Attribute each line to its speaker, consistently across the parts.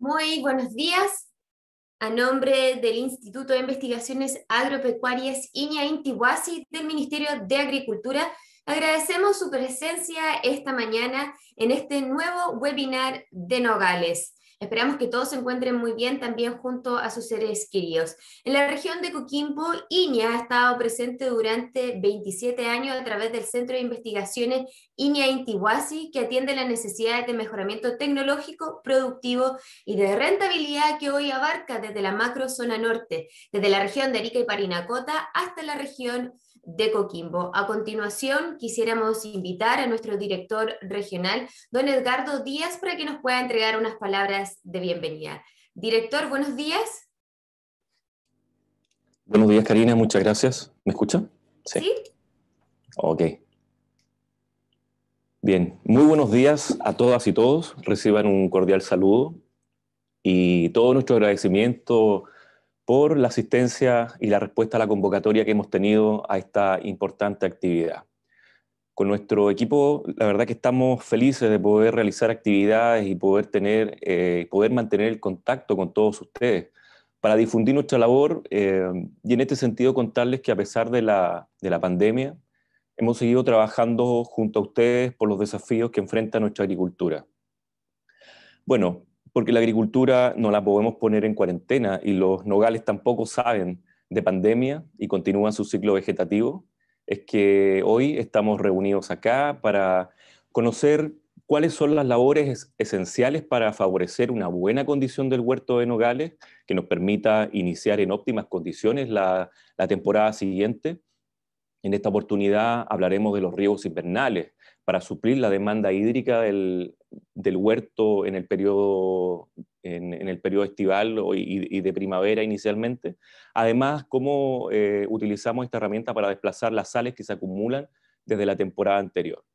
Speaker 1: Muy buenos días. A nombre del Instituto de Investigaciones Agropecuarias Iña Inti Huasi del Ministerio de Agricultura, agradecemos su presencia esta mañana en este nuevo webinar de Nogales. Esperamos que todos se encuentren muy bien también junto a sus seres queridos. En la región de Coquimbo, INIA ha estado presente durante 27 años a través del Centro de Investigaciones INIA Inti Huasi, que atiende las necesidades de mejoramiento tecnológico, productivo y de rentabilidad que hoy abarca desde la macro zona norte, desde la región de Arica y Parinacota hasta la región de Coquimbo. A continuación, quisiéramos invitar a nuestro director regional, don Edgardo Díaz, para que nos pueda entregar unas palabras de bienvenida. Director, buenos días.
Speaker 2: Buenos días, Karina, muchas gracias. ¿Me escucha?
Speaker 1: Sí.
Speaker 2: Ok. Bien, muy buenos días a todas y todos. Reciban un cordial saludo y todo nuestro agradecimiento por la asistencia y la respuesta a la convocatoria que hemos tenido a esta importante actividad. Con nuestro equipo, la verdad que estamos felices de poder realizar actividades y poder mantener el contacto con todos ustedes para difundir nuestra labor y en este sentido contarles que a pesar de la pandemia, hemos seguido trabajando junto a ustedes por los desafíos que enfrenta nuestra agricultura. Bueno, porque la agricultura no la podemos poner en cuarentena y los nogales tampoco saben de pandemia y continúan su ciclo vegetativo, es que hoy estamos reunidos acá para conocer cuáles son las labores esenciales para favorecer una buena condición del huerto de nogales que nos permita iniciar en óptimas condiciones la temporada siguiente. En esta oportunidad hablaremos de los riegos invernales para suplir la demanda hídrica del huerto en el periodo estival y de primavera inicialmente. Además, cómo utilizamos esta herramienta para desplazar las sales que se acumulan desde la temporada anterior.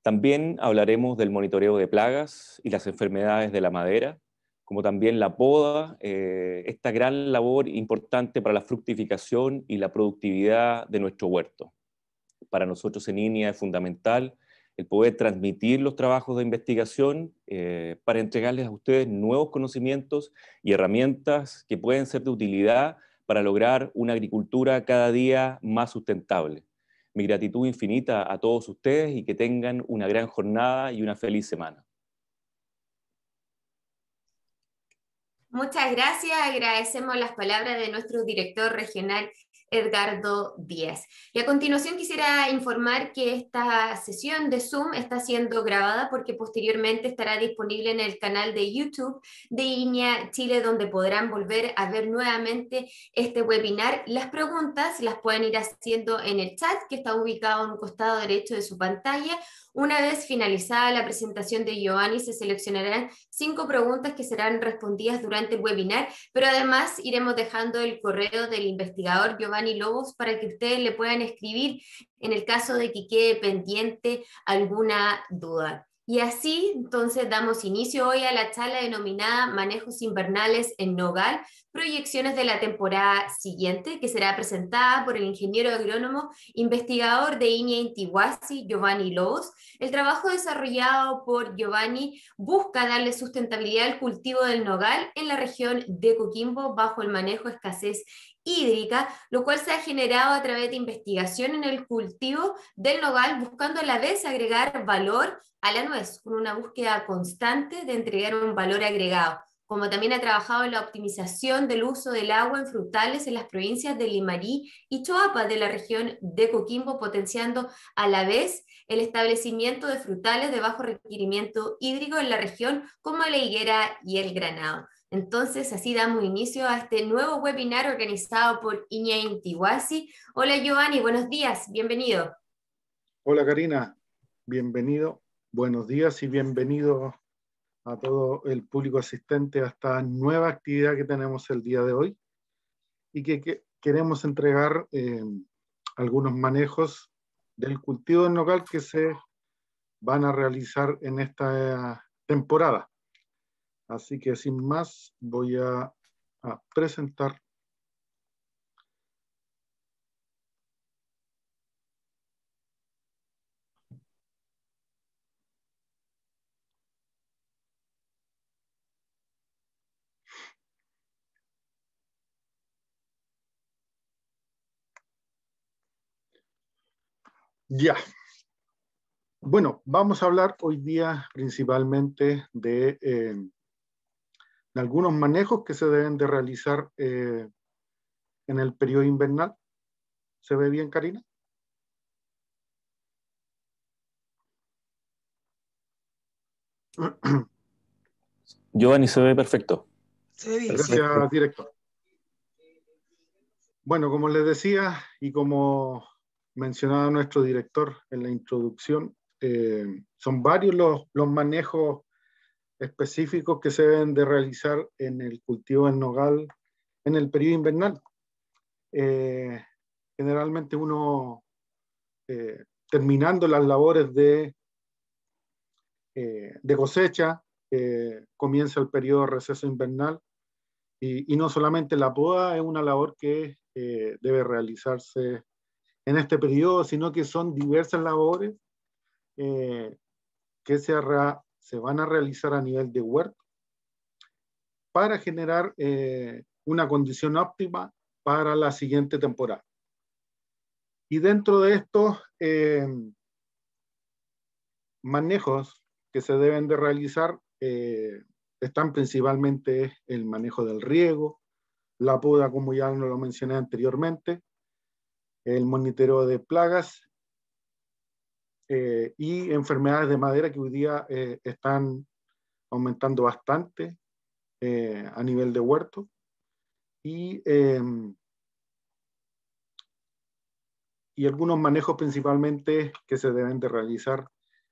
Speaker 2: También hablaremos del monitoreo de plagas y las enfermedades de la madera, como también la poda, esta gran labor importante para la fructificación y la productividad de nuestro huerto. Para nosotros en INIA es fundamental el poder transmitir los trabajos de investigación para entregarles a ustedes nuevos conocimientos y herramientas que pueden ser de utilidad para lograr una agricultura cada día más sustentable. Mi gratitud infinita a todos ustedes y que tengan una gran jornada y una feliz semana.
Speaker 1: Muchas gracias, agradecemos las palabras de nuestro director regional Edgardo Díaz. Y a continuación quisiera informar que esta sesión de Zoom está siendo grabada porque posteriormente estará disponible en el canal de YouTube de INIA Chile, donde podrán volver a ver nuevamente este webinar. Las preguntas las pueden ir haciendo en el chat que está ubicado en un costado derecho de su pantalla. Una vez finalizada la presentación de Giovanni, se seleccionarán 5 preguntas que serán respondidas durante el webinar, pero además iremos dejando el correo del investigador Giovanni Lobos para que ustedes le puedan escribir en el caso de que quede pendiente alguna duda. Y así, entonces, damos inicio hoy a la charla denominada Manejos Invernales en Nogal, proyecciones de la temporada siguiente, que será presentada por el ingeniero agrónomo investigador de INIA Inti Huasi, Giovanni Lobos. El trabajo desarrollado por Giovanni busca darle sustentabilidad al cultivo del nogal en la región de Coquimbo bajo el manejo de escasez hídrica, lo cual se ha generado a través de investigación en el cultivo del nogal, buscando a la vez agregar valor a la nuez, con una búsqueda constante de entregar un valor agregado. Como también ha trabajado en la optimización del uso del agua en frutales en las provincias de Limarí y Choapa de la región de Coquimbo, potenciando a la vez el establecimiento de frutales de bajo requerimiento hídrico en la región, como la higuera y el granado. Entonces, así damos inicio a este nuevo webinar organizado por INIA Inti Huasi. Hola Giovanni, buenos días, bienvenido.
Speaker 3: Hola Karina, bienvenido, buenos días y bienvenido a todo el público asistente a esta nueva actividad que tenemos el día de hoy y que queremos entregar algunos manejos del cultivo del nogal que se van a realizar en esta temporada. Así que sin más voy a presentar Ya. Bueno, vamos a hablar hoy día principalmente de algunos manejos que se deben de realizar en el periodo invernal. ¿Se ve bien, Karina?
Speaker 2: Giovanni, se ve perfecto.
Speaker 4: Se ve bien, sí.
Speaker 3: Gracias, director. Bueno, como les decía y como mencionaba nuestro director en la introducción, son varios los manejos específicos que se deben de realizar en el cultivo del nogal en el periodo invernal. Generalmente uno, terminando las labores de cosecha, comienza el periodo de receso invernal y no solamente la poda es una labor que debe realizarse en este periodo, sino que son diversas labores que se van a realizar a nivel de huerto para generar una condición óptima para la siguiente temporada. Y dentro de estos manejos que se deben de realizar están principalmente el manejo del riego, la poda, como ya lo mencioné anteriormente, el monitoreo de plagas y enfermedades de madera que hoy día están aumentando bastante a nivel de huerto. Y algunos manejos principalmente que se deben de realizar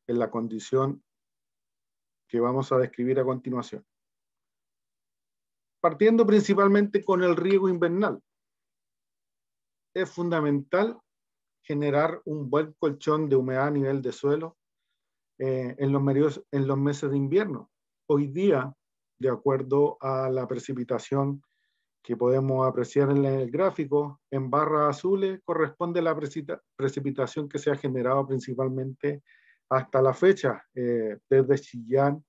Speaker 3: en la condición que vamos a describir a continuación. Partiendo principalmente con el riego invernal. Es fundamental generar un buen colchón de humedad a nivel de suelo en los meses de invierno. Hoy día, de acuerdo a la precipitación que podemos apreciar en el gráfico, en barras azules corresponde la precipitación que se ha generado principalmente hasta la fecha, desde Chillán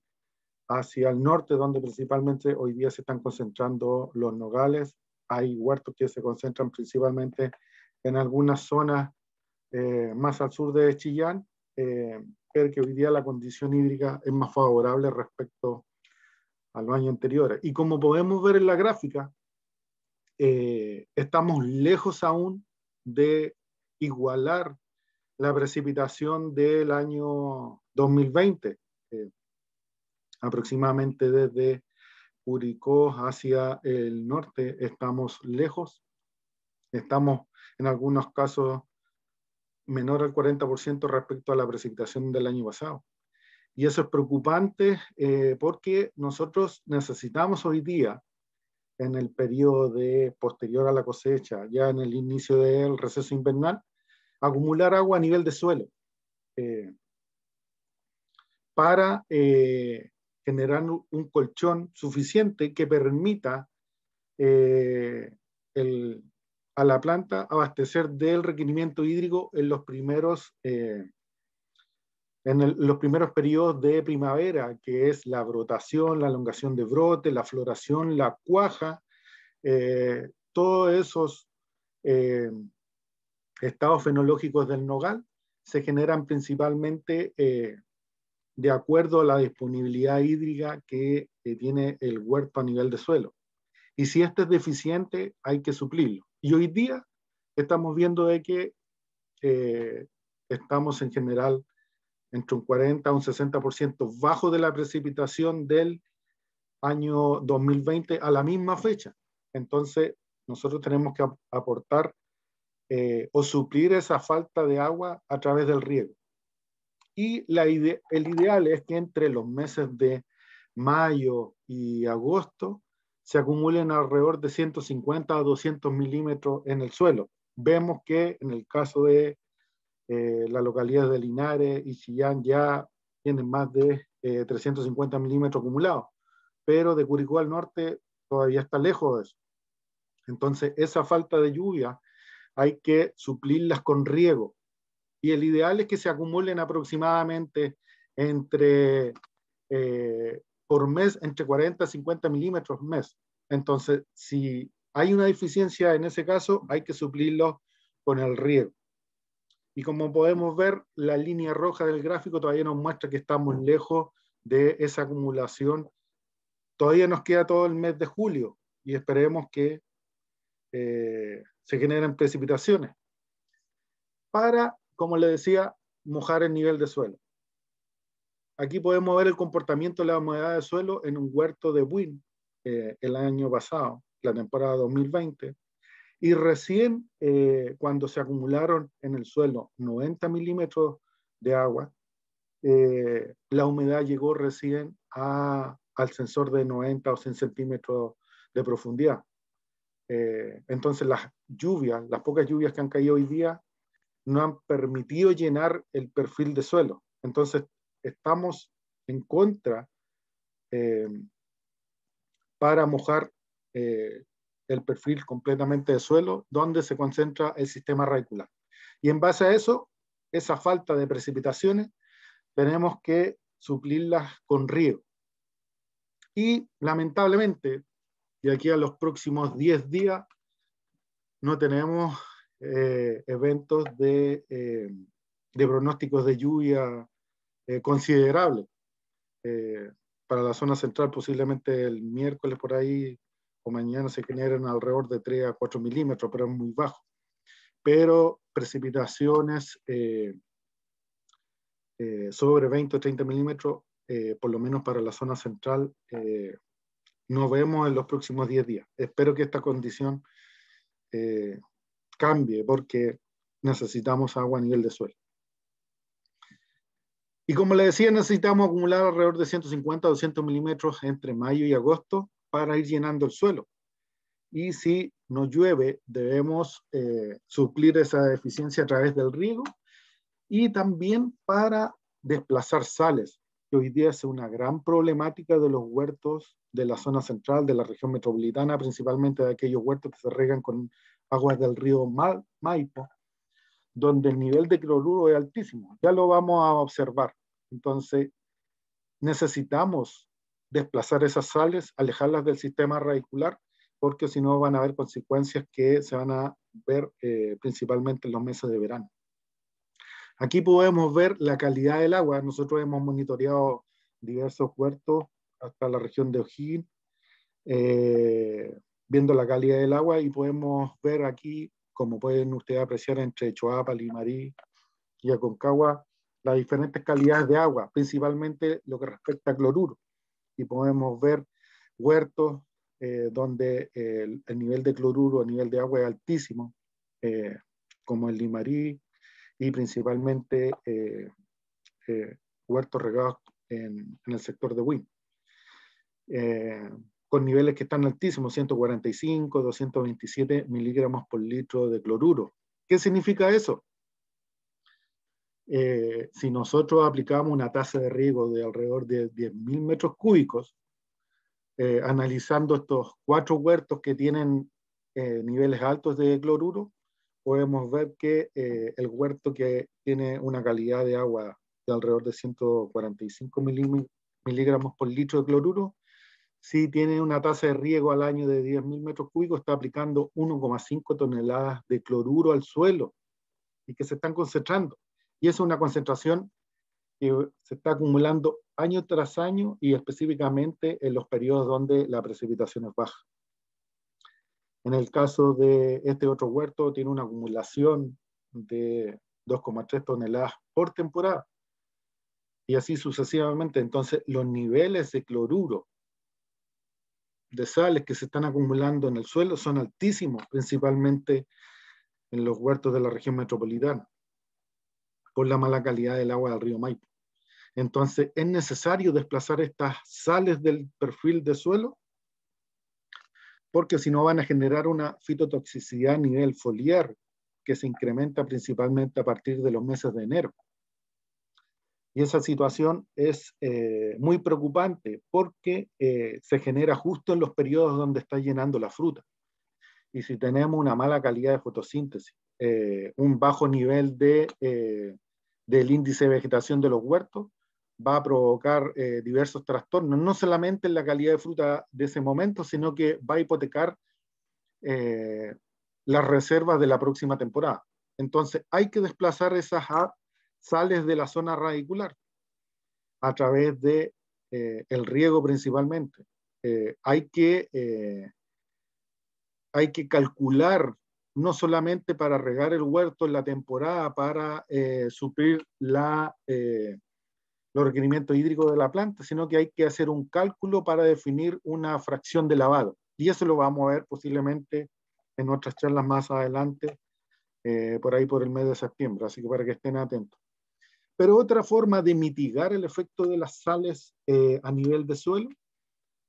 Speaker 3: hacia el norte, donde principalmente hoy día se están concentrando los nogales. Hay huertos que se concentran principalmente en algunas zonas más al sur de Chillán, pero que hoy día la condición hídrica es más favorable respecto a los años anteriores. Y como podemos ver en la gráfica, estamos lejos aún de igualar la precipitación del año 2020, aproximadamente desde Curicó hacia el norte estamos lejos, estamos en algunos casos menor al 40% respecto a la precipitación del año pasado. Y eso es preocupante porque nosotros necesitamos hoy día, en el periodo posterior a la cosecha, ya en el inicio del receso invernal, acumular agua a nivel de suelo para generar un colchón suficiente que permita a la planta abastecer del requerimiento hídrico en los primeros los primeros periodos de primavera, que es la brotación, la elongación de brote, la floración, la cuaja, todos esos estados fenológicos del nogal se generan principalmente de acuerdo a la disponibilidad hídrica que tiene el huerto a nivel de suelo. Y si este es deficiente, hay que suplirlo. Y hoy día estamos viendo de que estamos en general entre un 40 a un 60% bajo de la precipitación del año 2020 a la misma fecha. Entonces, nosotros tenemos que aportar o suplir esa falta de agua a través del riego. Y el ideal es que entre los meses de mayo y agosto se acumulen alrededor de 150 a 200 milímetros en el suelo. Vemos que en el caso de la localidad de Linares y Chillán ya tienen más de 350 milímetros acumulados, pero de Curicó al norte todavía está lejos de eso. Entonces, esa falta de lluvia hay que suplirlas con riego. Y el ideal es que se acumulen aproximadamente por mes, entre 40 y 50 milímetros mes. Entonces, si hay una deficiencia en ese caso, hay que suplirlo con el riego. Y como podemos ver, la línea roja del gráfico todavía nos muestra que estamos lejos de esa acumulación. Todavía nos queda todo el mes de julio y esperemos que se generen precipitaciones para, como le decía, mojar el nivel de suelo. Aquí podemos ver el comportamiento de la humedad de suelo en un huerto de Buin el año pasado, la temporada 2020, y recién cuando se acumularon en el suelo 90 milímetros de agua, la humedad llegó recién al sensor de 90 o 100 centímetros de profundidad. Entonces las lluvias, las pocas lluvias que han caído hoy día, no han permitido llenar el perfil de suelo. Entonces estamos en contra para mojar el perfil completamente de suelo donde se concentra el sistema radicular. Y en base a eso, esa falta de precipitaciones, tenemos que suplirlas con riego. Y lamentablemente, de aquí a los próximos 10 días, no tenemos eventos de pronósticos de lluvia considerables. Para la zona central posiblemente el miércoles por ahí o mañana se generen alrededor de 3 a 4 milímetros, pero es muy bajo. Pero precipitaciones sobre 20 o 30 milímetros, por lo menos para la zona central, no vemos en los próximos 10 días. Espero que esta condición cambie porque necesitamos agua a nivel de suelo. Y como le decía, necesitamos acumular alrededor de 150 a 200 milímetros entre mayo y agosto para ir llenando el suelo. Y si no llueve, debemos suplir esa deficiencia a través del riego y también para desplazar sales, que hoy día es una gran problemática de los huertos de la zona central, de la región metropolitana, principalmente de aquellos huertos que se regan con aguas del río Maipo, donde el nivel de cloruro es altísimo. Ya lo vamos a observar. Entonces, necesitamos desplazar esas sales, alejarlas del sistema radicular, porque si no van a haber consecuencias que se van a ver principalmente en los meses de verano. Aquí podemos ver la calidad del agua. Nosotros hemos monitoreado diversos huertos hasta la región de O'Higgins, viendo la calidad del agua, y podemos ver aquí, como pueden ustedes apreciar, entre Choapa, Limarí y Aconcagua, las diferentes calidades de agua, principalmente lo que respecta a cloruro. Y podemos ver huertos donde el nivel de cloruro, el nivel de agua es altísimo, como el Limarí, y principalmente huertos regados en el sector de Buin, con niveles que están altísimos, 145, 227 miligramos por litro de cloruro. ¿Qué significa eso? Si nosotros aplicamos una tasa de riego de alrededor de 10.000 metros cúbicos, analizando estos 4 huertos que tienen niveles altos de cloruro, podemos ver que el huerto que tiene una calidad de agua de alrededor de 145 miligramos por litro de cloruro, si tiene una tasa de riego al año de 10.000 metros cúbicos, está aplicando 1,5 toneladas de cloruro al suelo y que se están concentrando. Y es una concentración que se está acumulando año tras año y específicamente en los periodos donde la precipitación es baja. En el caso de este otro huerto, tiene una acumulación de 2,3 toneladas por temporada. Y así sucesivamente. Entonces, los niveles de cloruro, de sales que se están acumulando en el suelo son altísimos, principalmente en los huertos de la región metropolitana, por la mala calidad del agua del río Maipo. Entonces, es necesario desplazar estas sales del perfil de suelo, porque si no van a generar una fitotoxicidad a nivel foliar que se incrementa principalmente a partir de los meses de enero. Y esa situación es muy preocupante porque se genera justo en los periodos donde está llenando la fruta. Y si tenemos una mala calidad de fotosíntesis, un bajo nivel del índice de vegetación de los huertos, va a provocar diversos trastornos, no solamente en la calidad de fruta de ese momento, sino que va a hipotecar las reservas de la próxima temporada. Entonces hay que desplazar esas sales de la zona radicular a través de el riego principalmente. Hay que calcular no solamente para regar el huerto en la temporada, para suplir los requerimientos hídricos de la planta, sino que hay que hacer un cálculo para definir una fracción de lavado. Y eso lo vamos a ver posiblemente en otras charlas más adelante, por ahí por el mes de septiembre, así que para que estén atentos. Pero otra forma de mitigar el efecto de las sales a nivel de suelo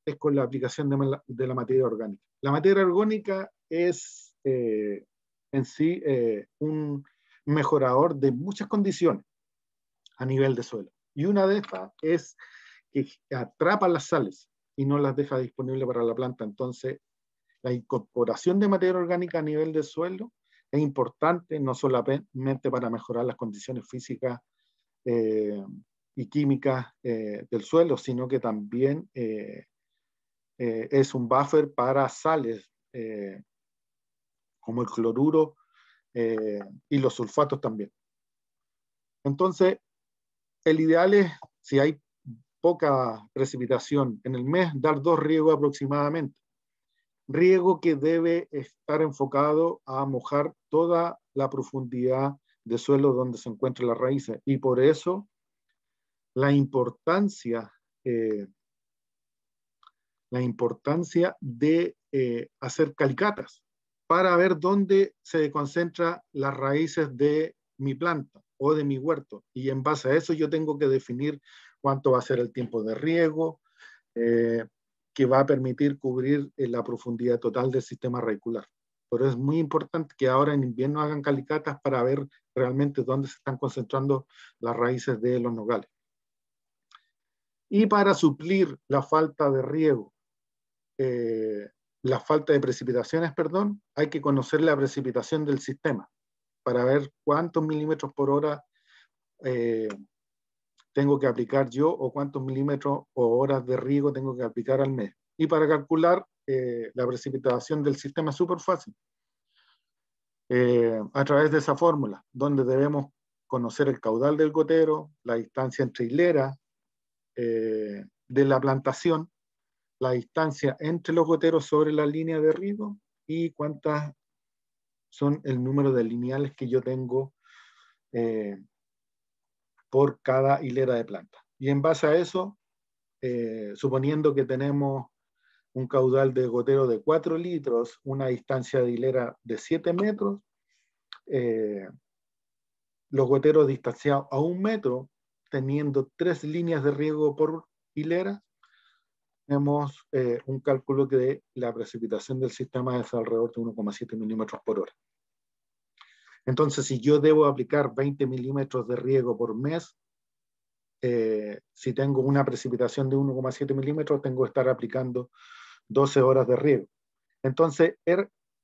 Speaker 3: es con la aplicación de la materia orgánica. La materia orgánica es en sí un mejorador de muchas condiciones a nivel de suelo. Y una de estas es que atrapa las sales y no las deja disponibles para la planta. Entonces, la incorporación de materia orgánica a nivel de suelo es importante no solamente para mejorar las condiciones físicas y químicas del suelo, sino que también es un buffer para sales como el cloruro y los sulfatos también. Entonces, el ideal es, si hay poca precipitación en el mes, dar 2 riegos aproximadamente. Riego que debe estar enfocado a mojar toda la profundidad de suelo donde se encuentran las raíces. Y por eso la importancia de hacer calicatas para ver dónde se concentran las raíces de mi planta o de mi huerto. Y en base a eso yo tengo que definir cuánto va a ser el tiempo de riego, que va a permitir cubrir la profundidad total del sistema radicular. Pero es muy importante que ahora en invierno hagan calicatas para ver realmente dónde se están concentrando las raíces de los nogales. Y para suplir la falta de riego, la falta de precipitaciones, perdón, hay que conocer la precipitación del sistema para ver cuántos milímetros por hora tengo que aplicar yo o cuántos milímetros o horas de riego tengo que aplicar al mes. Y para calcular la precipitación del sistema es súper fácil. A través de esa fórmula, donde debemos conocer el caudal del gotero, la distancia entre hileras de la plantación, la distancia entre los goteros sobre la línea de riego y cuántas son el número de lineales que yo tengo por cada hilera de planta. Y en base a eso, suponiendo que tenemos un caudal de gotero de 4 litros, una distancia de hilera de 7 metros, los goteros distanciados a 1 metro, teniendo 3 líneas de riego por hilera, tenemos un cálculo que la precipitación del sistema es alrededor de 1,7 milímetros por hora. Entonces, si yo debo aplicar 20 milímetros de riego por mes, si tengo una precipitación de 1,7 milímetros, tengo que estar aplicando 12 horas de riego. Entonces,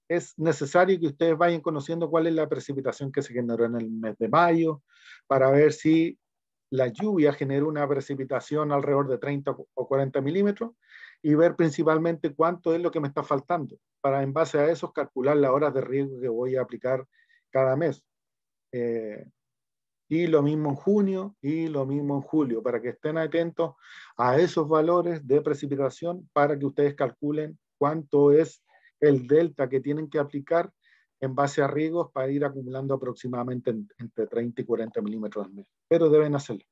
Speaker 3: es necesario que ustedes vayan conociendo cuál es la precipitación que se generó en el mes de mayo, para ver si la lluvia generó una precipitación alrededor de 30 o 40 milímetros, y ver principalmente cuánto es lo que me está faltando, para en base a eso calcular las horas de riego que voy a aplicar cada mes. Y lo mismo en junio y lo mismo en julio, para que estén atentos a esos valores de precipitación para que ustedes calculen cuánto es el delta que tienen que aplicar en base a riegos para ir acumulando aproximadamente entre 30 y 40 milímetros al mes. Pero deben hacerlo,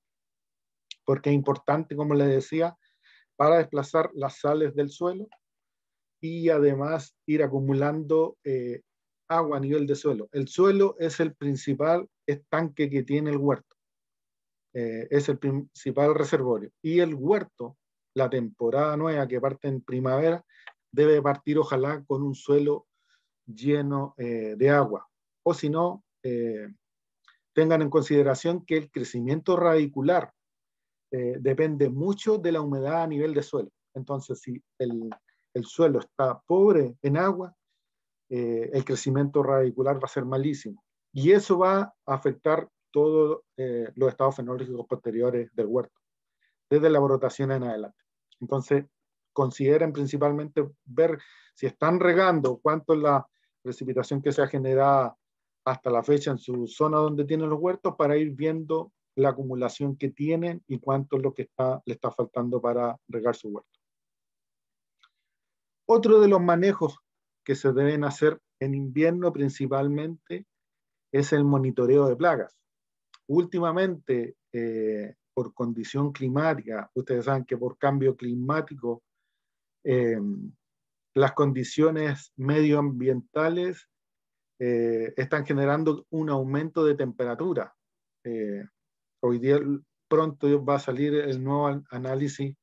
Speaker 3: porque es importante, como les decía, para desplazar las sales del suelo y además ir acumulando agua a nivel de suelo. El suelo es el principal estanque que tiene el huerto. Es el principal reservorio. Y el huerto, la temporada nueva que parte en primavera, debe partir ojalá con un suelo lleno de agua. O si no, tengan en consideración que el crecimiento radicular depende mucho de la humedad a nivel de suelo. Entonces, si el suelo está pobre en agua, el crecimiento radicular va a ser malísimo. Y eso va a afectar todos los estados fenológicos posteriores del huerto, desde la brotación en adelante. Entonces, consideren principalmente ver si están regando, cuánto es la precipitación que se ha generado hasta la fecha en su zona donde tienen los huertos para ir viendo la acumulación que tienen y cuánto es lo que le está faltando para regar su huerto. Otro de los manejos que se deben hacer en invierno principalmente es el monitoreo de plagas. Últimamente, por condición climática, ustedes saben que por cambio climático, las condiciones medioambientales están generando un aumento de temperatura. Hoy día pronto va a salir el nuevo análisis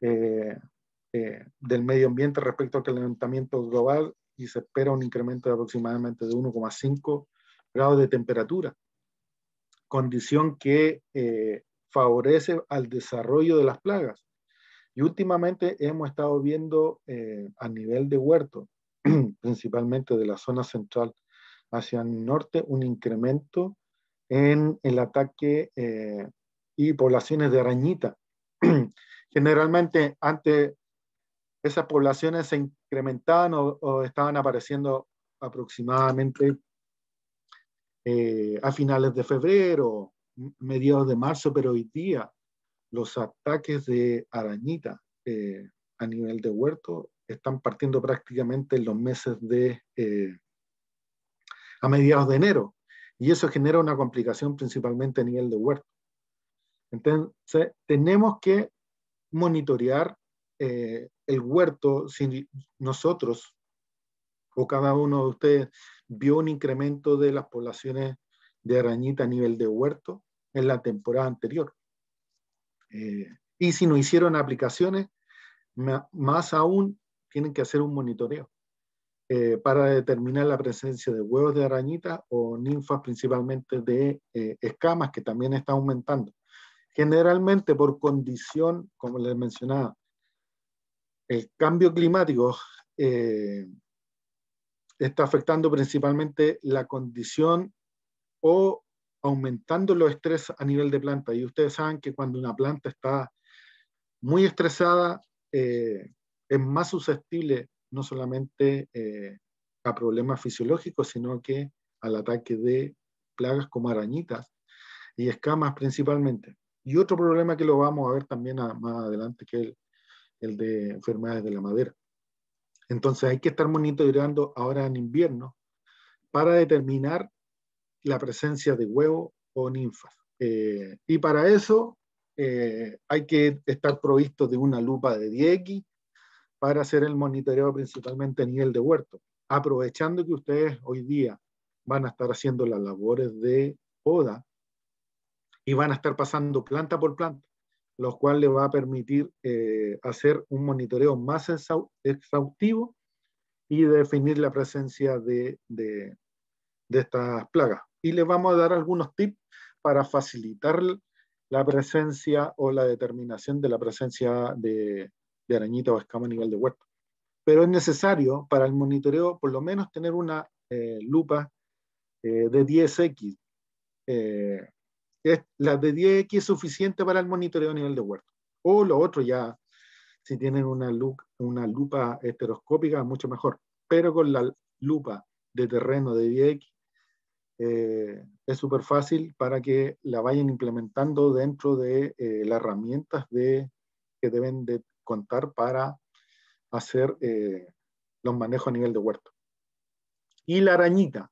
Speaker 3: del medio ambiente respecto al calentamiento global y se espera un incremento de aproximadamente de 1,5 grados de temperatura, condición que favorece al desarrollo de las plagas. Y últimamente hemos estado viendo a nivel de huerto, principalmente de la zona central hacia el norte, un incremento en el ataque y poblaciones de arañita. Generalmente antes esas poblaciones se incrementaban o estaban apareciendo aproximadamente a finales de febrero, mediados de marzo, pero hoy día los ataques de arañita a nivel de huerto están partiendo prácticamente en los meses a mediados de enero, y eso genera una complicación principalmente a nivel de huerto. Entonces, tenemos que monitorear el huerto. Si nosotros o cada uno de ustedes vio un incremento de las poblaciones de arañita a nivel de huerto en la temporada anterior. Y si no hicieron aplicaciones, más aún tienen que hacer un monitoreo para determinar la presencia de huevos de arañita o ninfas, principalmente de escamas, que también está aumentando. Generalmente por condición, como les mencionaba, el cambio climático está afectando principalmente la condición o aumentando los estrés a nivel de planta. Y ustedes saben que cuando una planta está muy estresada, es más susceptible no solamente a problemas fisiológicos, sino que al ataque de plagas como arañitas y escamas principalmente. Y otro problema que lo vamos a ver también más adelante, que es el de enfermedades de la madera. Entonces hay que estar monitoreando ahora en invierno para determinar la presencia de huevos o ninfas. Y para eso hay que estar provisto de una lupa de 10X para hacer el monitoreo principalmente a nivel de huerto, aprovechando que ustedes hoy día van a estar haciendo las labores de poda y van a estar pasando planta por planta, lo cual le va a permitir hacer un monitoreo más exhaustivo y definir la presencia de estas plagas. Y les vamos a dar algunos tips para facilitar la presencia o la determinación de la presencia de arañita o escama a nivel de huerto. Pero es necesario para el monitoreo por lo menos tener una lupa de 10X. La de 10X es suficiente para el monitoreo a nivel de huerto. O lo otro ya, si tienen una lupa estereoscópica, mucho mejor. Pero con la lupa de terreno de 10X es súper fácil para que la vayan implementando dentro de las herramientas que deben de contar para hacer los manejos a nivel de huerto. Y la arañita.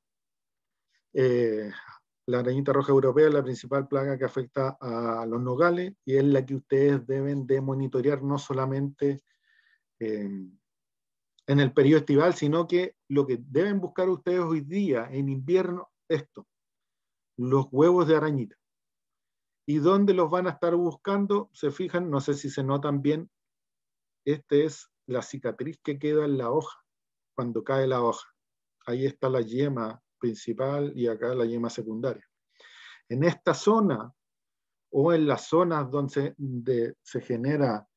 Speaker 3: La arañita roja europea es la principal plaga que afecta a los nogales y es la que ustedes deben de monitorear no solamente en el periodo estival, sino que lo que deben buscar ustedes hoy día en invierno, los huevos de arañita. ¿Y dónde los van a estar buscando? Se fijan, no sé si se notan bien, es la cicatriz que queda en la hoja, cuando cae la hoja. Ahí está la yema principal y acá la yema secundaria. En esta zona o en las zonas donde se genera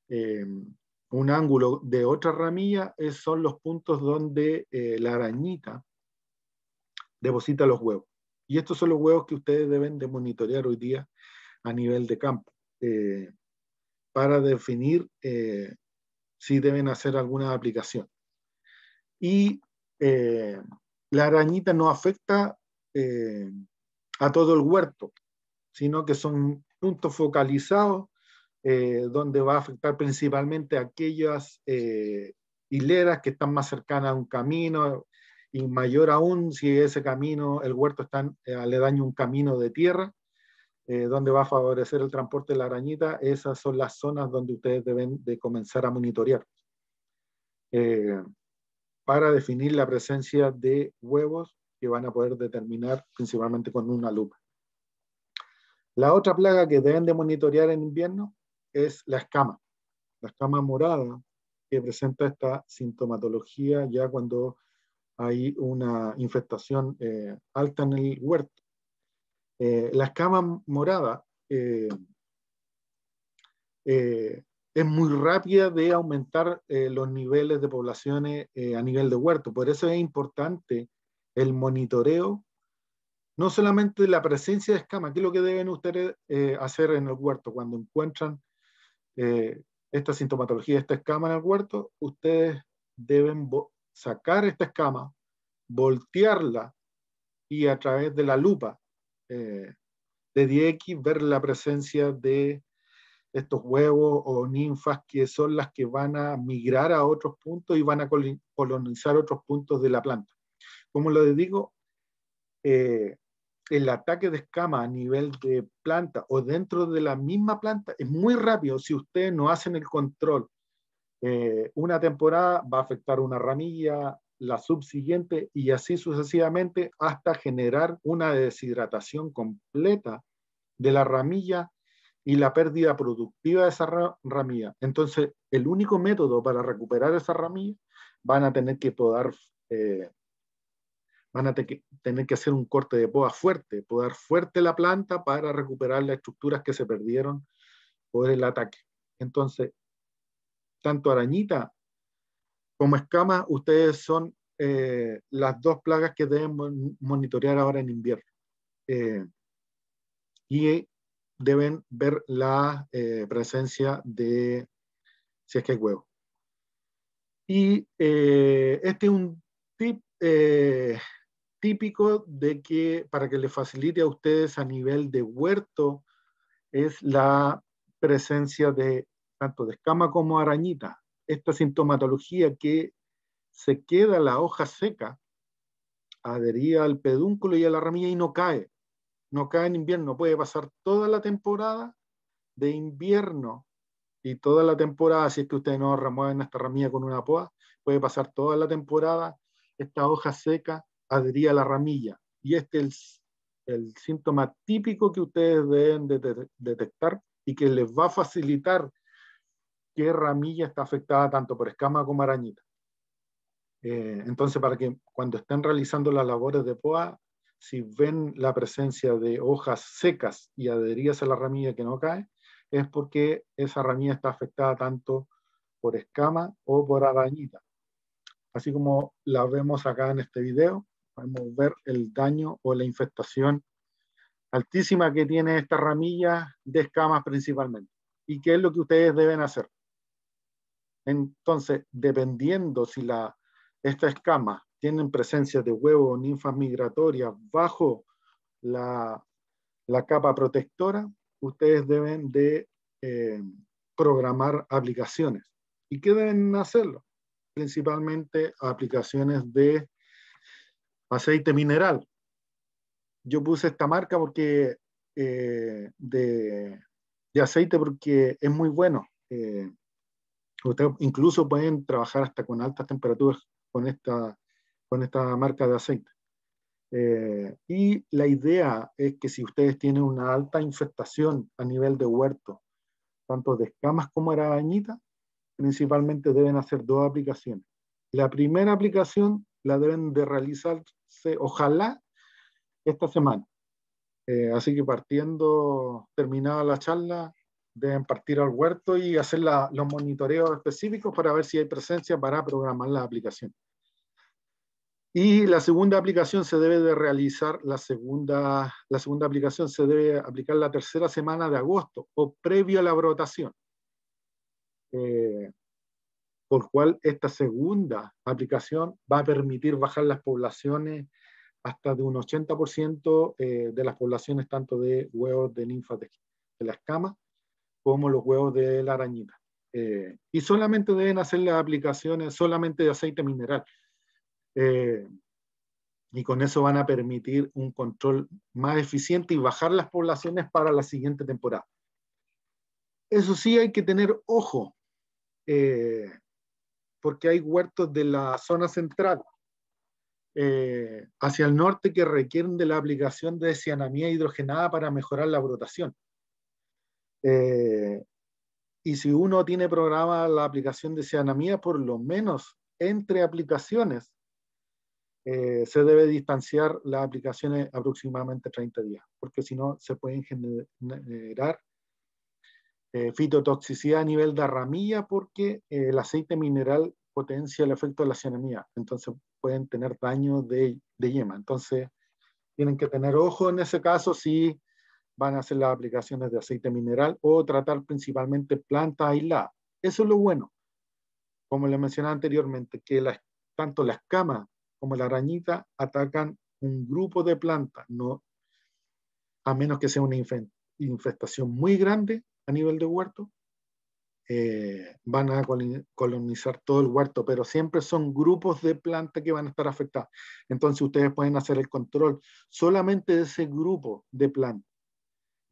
Speaker 3: un ángulo de otra ramilla, son los puntos donde la arañita deposita los huevos. Y estos son los huevos que ustedes deben de monitorear hoy día a nivel de campo para definir si deben hacer alguna aplicación. Y la arañita no afecta a todo el huerto, sino que son puntos focalizados donde va a afectar principalmente a aquellas hileras que están más cercanas a un camino, y mayor aún si ese camino, el huerto está aledaño a un camino de tierra, donde va a favorecer el transporte de la arañita. Esas son las zonas donde ustedes deben de comenzar a monitorear para definir la presencia de huevos que van a poder determinar principalmente con una lupa. La otra plaga que deben de monitorear en invierno es la escama morada, que presenta esta sintomatología ya cuando hay una infestación alta en el huerto. La escama morada es muy rápida de aumentar los niveles de poblaciones a nivel de huerto. Por eso es importante el monitoreo, no solamente la presencia de escama. ¿Qué es lo que deben ustedes hacer en el huerto? Cuando encuentran esta sintomatología, esta escama en el huerto, ustedes deben sacar esta escama, voltearla y a través de la lupa de 10X ver la presencia de estos huevos o ninfas que son las que van a migrar a otros puntos y van a colonizar otros puntos de la planta. Como les digo, el ataque de escama a nivel de planta o dentro de la misma planta es muy rápido si ustedes no hacen el control. Una temporada va a afectar una ramilla, la subsiguiente y así sucesivamente hasta generar una deshidratación completa de la ramilla y la pérdida productiva de esa ramilla. Entonces, el único método para recuperar esa ramilla van a tener que podar, van a tener que hacer un corte de poda fuerte, podar fuerte la planta para recuperar las estructuras que se perdieron por el ataque. Entonces, tanto arañita como escama, ustedes son las dos plagas que deben monitorear ahora en invierno. Y deben ver la presencia de, si es que hay huevo. Y este es un tip típico de que, para que les facilite a ustedes a nivel de huerto, es la presencia de tanto de escama como arañita. Esta sintomatología que se queda la hoja seca, adherida al pedúnculo y a la ramilla y no cae. No cae en invierno, puede pasar toda la temporada de invierno y toda la temporada, si es que ustedes no remueven esta ramilla con una poda, puede pasar toda la temporada esta hoja seca adherida a la ramilla. Y este es el síntoma típico que ustedes deben detectar y que les va a facilitar qué ramilla está afectada tanto por escama como arañita. Entonces, para que cuando estén realizando las labores de poda, si ven la presencia de hojas secas y adheridas a la ramilla que no cae, es porque esa ramilla está afectada tanto por escama o por arañita. Así como la vemos acá en este video, podemos ver el daño o la infestación altísima que tiene esta ramilla de escamas principalmente. ¿Y qué es lo que ustedes deben hacer? Entonces, dependiendo si estas escamas tienen presencia de huevos o ninfas migratorias bajo la capa protectora, ustedes deben de programar aplicaciones. ¿Y qué deben hacerlo? Principalmente aplicaciones de aceite mineral. Yo puse esta marca porque de aceite porque es muy bueno. Ustedes incluso pueden trabajar hasta con altas temperaturas con esta marca de aceite. Y la idea es que si ustedes tienen una alta infestación a nivel de huerto, tanto de escamas como arañitas, principalmente deben hacer dos aplicaciones. La primera aplicación la deben de realizarse, ojalá, esta semana. Así que terminada la charla, deben partir al huerto y hacer los monitoreos específicos para ver si hay presencia para programar la aplicación. Y la segunda aplicación se debe de realizar, la segunda aplicación se debe aplicar la tercera semana de agosto o previo a la brotación. por cual esta segunda aplicación va a permitir bajar las poblaciones hasta de un 80% de las poblaciones, tanto de huevos de ninfas de la escama como los huevos de la arañita. Y solamente deben hacer las aplicaciones solamente de aceite mineral. Y con eso van a permitir un control más eficiente y bajar las poblaciones para la siguiente temporada. Eso sí, hay que tener ojo, porque hay huertos de la zona central hacia el norte que requieren de la aplicación de cianamida hidrogenada para mejorar la brotación. Y si uno tiene programada la aplicación de cianamida, por lo menos entre aplicaciones, se debe distanciar las aplicaciones aproximadamente 30 días, porque si no se pueden generar fitotoxicidad a nivel de ramilla, porque el aceite mineral potencia el efecto de la cianamida, entonces pueden tener daño de yema. Entonces tienen que tener ojo en ese caso si van a hacer las aplicaciones de aceite mineral o tratar principalmente plantas aisladas. Eso es lo bueno, como les mencionaba anteriormente, que tanto la escama como la arañita atacan un grupo de plantas, no, a menos que sea una infestación muy grande a nivel de huerto, van a colonizar todo el huerto, pero siempre son grupos de plantas que van a estar afectadas. Entonces ustedes pueden hacer el control solamente de ese grupo de plantas.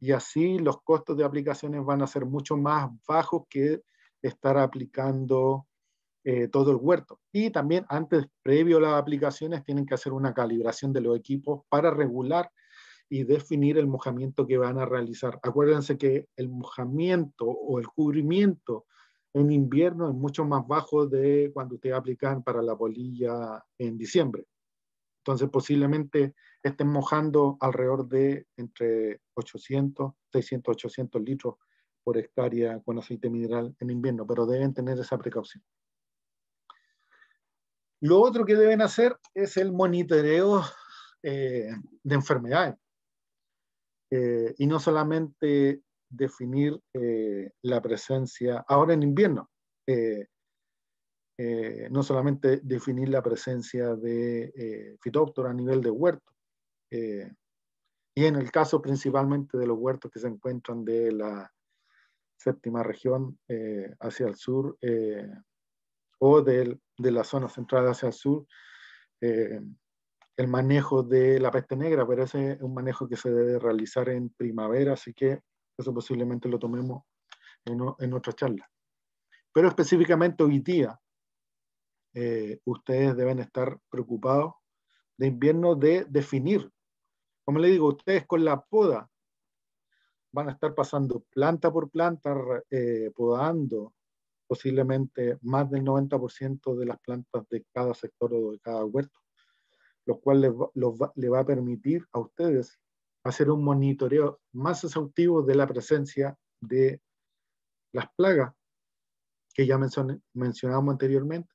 Speaker 3: Y así los costos de aplicaciones van a ser mucho más bajos que estar aplicando todo el huerto. Y también antes, previo a las aplicaciones, tienen que hacer una calibración de los equipos para regular y definir el mojamiento que van a realizar. Acuérdense que el mojamiento o el cubrimiento en invierno es mucho más bajo de cuando ustedes aplican para la polilla en diciembre. Entonces posiblemente estén mojando alrededor de entre 800, 600, 800 litros por hectárea con aceite mineral en invierno, pero deben tener esa precaución. Lo otro que deben hacer es el monitoreo de enfermedades. Y no solamente definir la presencia, ahora en invierno, no solamente definir la presencia de fitóptora a nivel de huerto, y en el caso principalmente de los huertos que se encuentran de la séptima región hacia el sur, o de la zona central hacia el sur, el manejo de la peste negra, pero ese es un manejo que se debe realizar en primavera, así que eso posiblemente lo tomemos en otra charla. Pero específicamente hoy día, ustedes deben estar preocupados de invierno de definir. Como les digo, ustedes con la poda van a estar pasando planta por planta, podando posiblemente más del 90% de las plantas de cada sector o de cada huerto, lo cual le va a permitir a ustedes hacer un monitoreo más exhaustivo de la presencia de las plagas que ya mencionamos anteriormente,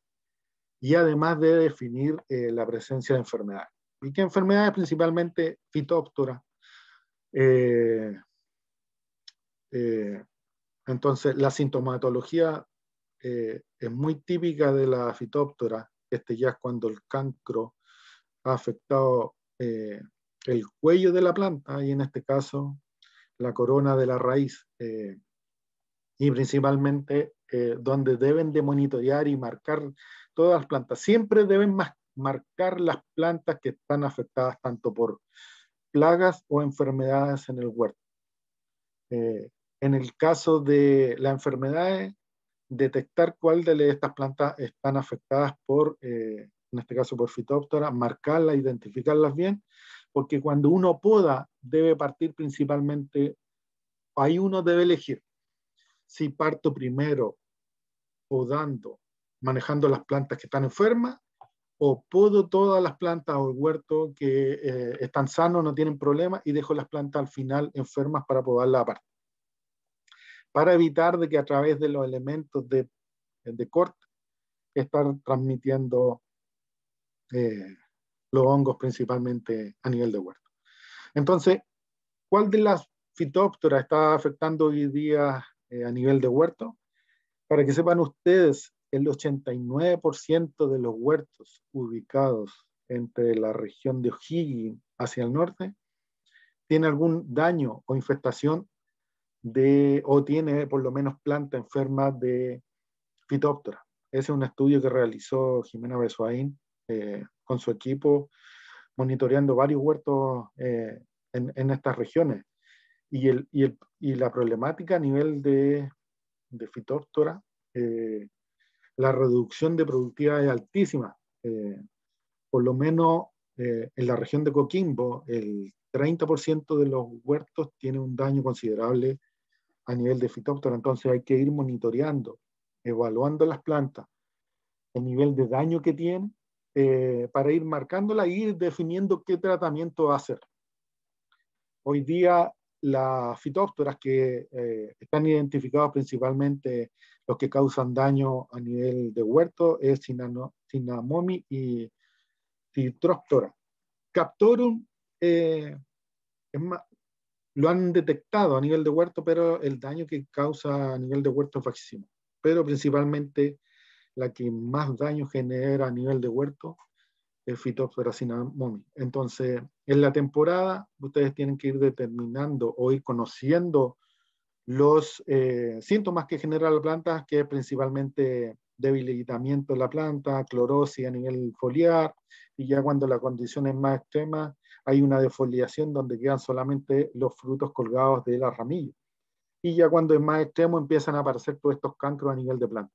Speaker 3: y además de definir la presencia de enfermedades. ¿Y qué enfermedades? Principalmente fitóptora. Entonces, la sintomatología es muy típica de la fitóptora. Ya es cuando el cancro ha afectado el cuello de la planta, y en este caso la corona de la raíz, y principalmente donde deben de monitorear y marcar todas las plantas. Siempre deben marcar las plantas que están afectadas tanto por plagas o enfermedades en el huerto. En el caso de las enfermedades, detectar cuál de estas plantas están afectadas por, en este caso por fitóptora, marcarlas, identificarlas bien, porque cuando uno poda debe partir principalmente, ahí uno debe elegir si parto primero podando, manejando las plantas que están enfermas, o podo todas las plantas o el huerto que están sanos, no tienen problemas, y dejo las plantas al final enfermas para podarlas aparte. Para evitar de que a través de los elementos de corte estar transmitiendo los hongos principalmente a nivel de huerto. Entonces, ¿cuál de las fitóptoras está afectando hoy día a nivel de huerto? Para que sepan ustedes, el 89% de los huertos ubicados entre la región de O'Higgins hacia el norte tiene algún daño o infestación o tiene por lo menos planta enferma de Phytophthora. Ese es un estudio que realizó Jimena Besoain con su equipo, monitoreando varios huertos en estas regiones. Y la problemática a nivel de Phytophthora, la reducción de productividad es altísima. Por lo menos en la región de Coquimbo, el 30% de los huertos tiene un daño considerable a nivel de Phytophthora. Entonces hay que ir monitoreando, evaluando las plantas, el nivel de daño que tienen, para ir marcándola y ir definiendo qué tratamiento hacer. Hoy día las fitóptoras que están identificadas principalmente los que causan daño a nivel de huerto es Cinnamomi y Phytophthora. Captorum lo han detectado a nivel de huerto, pero el daño que causa a nivel de huerto es bajísimo. Pero principalmente la que más daño genera a nivel de huerto es Phytophthora cinnamomi. Entonces, en la temporada, ustedes tienen que ir determinando o ir conociendo los síntomas que genera la planta, que es principalmente debilitamiento de la planta, clorosis a nivel foliar, y ya cuando la condición es más extrema, hay una defoliación donde quedan solamente los frutos colgados de la ramilla. Y ya cuando es más extremo empiezan a aparecer todos estos cancros a nivel de planta.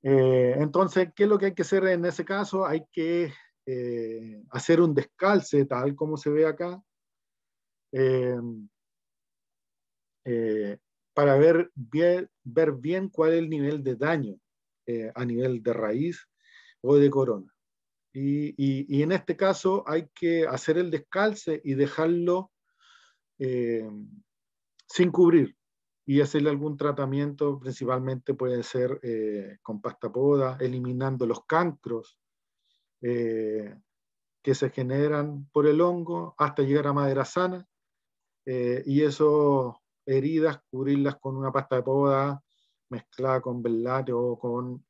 Speaker 3: Entonces, ¿qué es lo que hay que hacer en ese caso? Hay que hacer un descalce, tal como se ve acá, para ver bien cuál es el nivel de daño a nivel de raíz o de corona. Y en este caso hay que hacer el descalce y dejarlo sin cubrir y hacerle algún tratamiento, principalmente puede ser con pasta poda, eliminando los cancros que se generan por el hongo hasta llegar a madera sana, y esas heridas cubrirlas con una pasta de poda mezclada con velate o con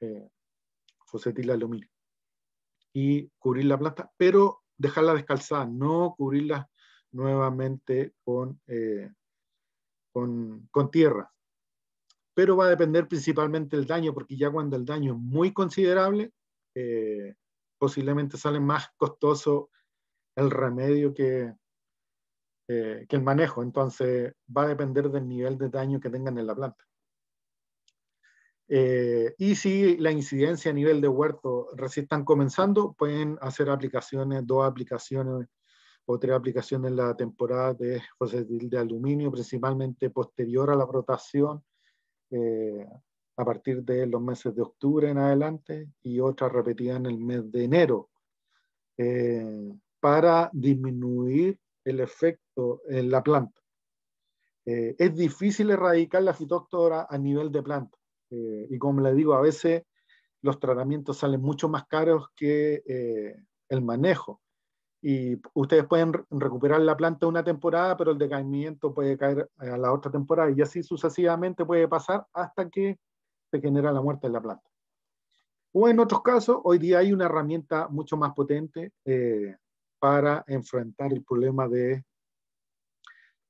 Speaker 3: fosetil aluminio y cubrir la planta, pero dejarla descalzada, no cubrirla nuevamente con tierra. Pero va a depender principalmente del daño, porque ya cuando el daño es muy considerable, posiblemente sale más costoso el remedio que el manejo. Entonces va a depender del nivel de daño que tengan en la planta. Y si la incidencia a nivel de huerto recién están comenzando, pueden hacer aplicaciones, 2 aplicaciones o 3 aplicaciones en la temporada de fosetil de aluminio, principalmente posterior a la brotación, a partir de los meses de octubre en adelante, y otra repetida en el mes de enero, para disminuir el efecto en la planta. Es difícil erradicar la fitóphthora a nivel de planta, y como le digo, a veces los tratamientos salen mucho más caros que el manejo. Y ustedes pueden recuperar la planta una temporada, pero el decaimiento puede caer a la otra temporada, y así sucesivamente puede pasar hasta que se genera la muerte de la planta. O en otros casos, hoy día hay una herramienta mucho más potente para enfrentar el problema de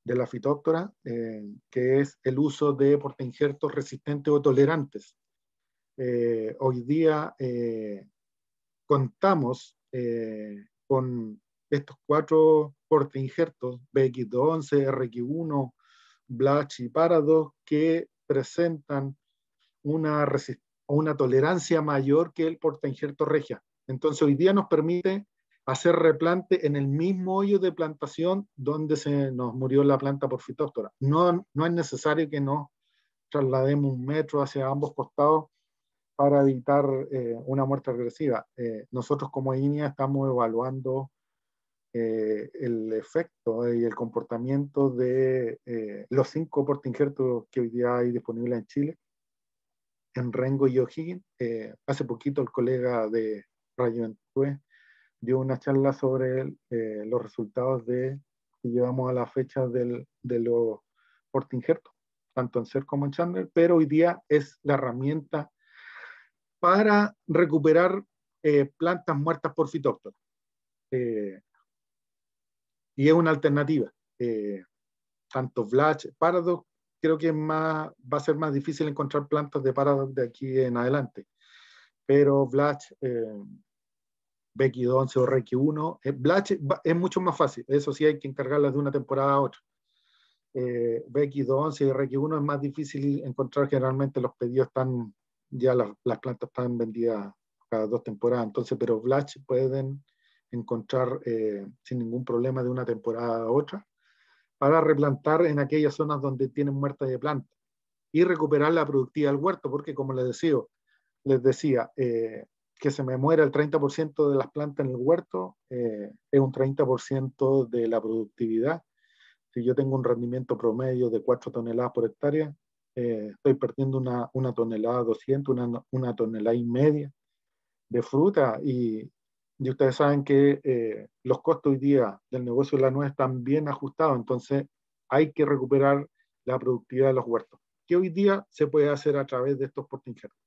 Speaker 3: la fitóphthora, que es el uso de portainjertos resistentes o tolerantes. Hoy día contamos con estos 4 portainjertos, BX11, RX1, Blach y Paradox, que presentan una tolerancia mayor que el portainjerto Regia. Entonces hoy día nos permite hacer replante en el mismo hoyo de plantación donde se nos murió la planta por fitóphthora. No es necesario que nos traslademos 1 metro hacia ambos costados para evitar una muerte agresiva. Nosotros como INEA estamos evaluando el efecto y el comportamiento de los 5 portainjertos que hoy día hay disponibles en Chile, en Rengo y O'Higgins. Hace poquito el colega de Radio Entue dio una charla sobre los resultados que llevamos a la fecha de los portainjertos. tanto en SER como en Chandler, pero hoy día es la herramienta para recuperar plantas muertas por fitóctoros. Y es una alternativa. Tanto Blach, Paradox, creo que va a ser más difícil encontrar plantas de Paradox de aquí en adelante. Pero Blach, Becky 11 o Reiki 1, Blach es mucho más fácil. Eso sí, hay que encargarlas de una temporada a otra. Becky 11 y Reiki 1 es más difícil encontrar. Generalmente los pedidos están, ya las plantas están vendidas cada 2 temporadas. Entonces, pero Blach pueden encontrar sin ningún problema de una temporada a otra, para replantar en aquellas zonas donde tienen muerta de planta y recuperar la productividad del huerto, porque como les decía, que se me muera el 30% de las plantas en el huerto, es un 30% de la productividad. Si yo tengo un rendimiento promedio de 4 toneladas por hectárea, estoy perdiendo una tonelada 200, una tonelada y media de fruta, y ustedes saben que los costos hoy día del negocio de la nuez están bien ajustados, entonces hay que recuperar la productividad de los huertos, que hoy día se puede hacer a través de estos portainjertos.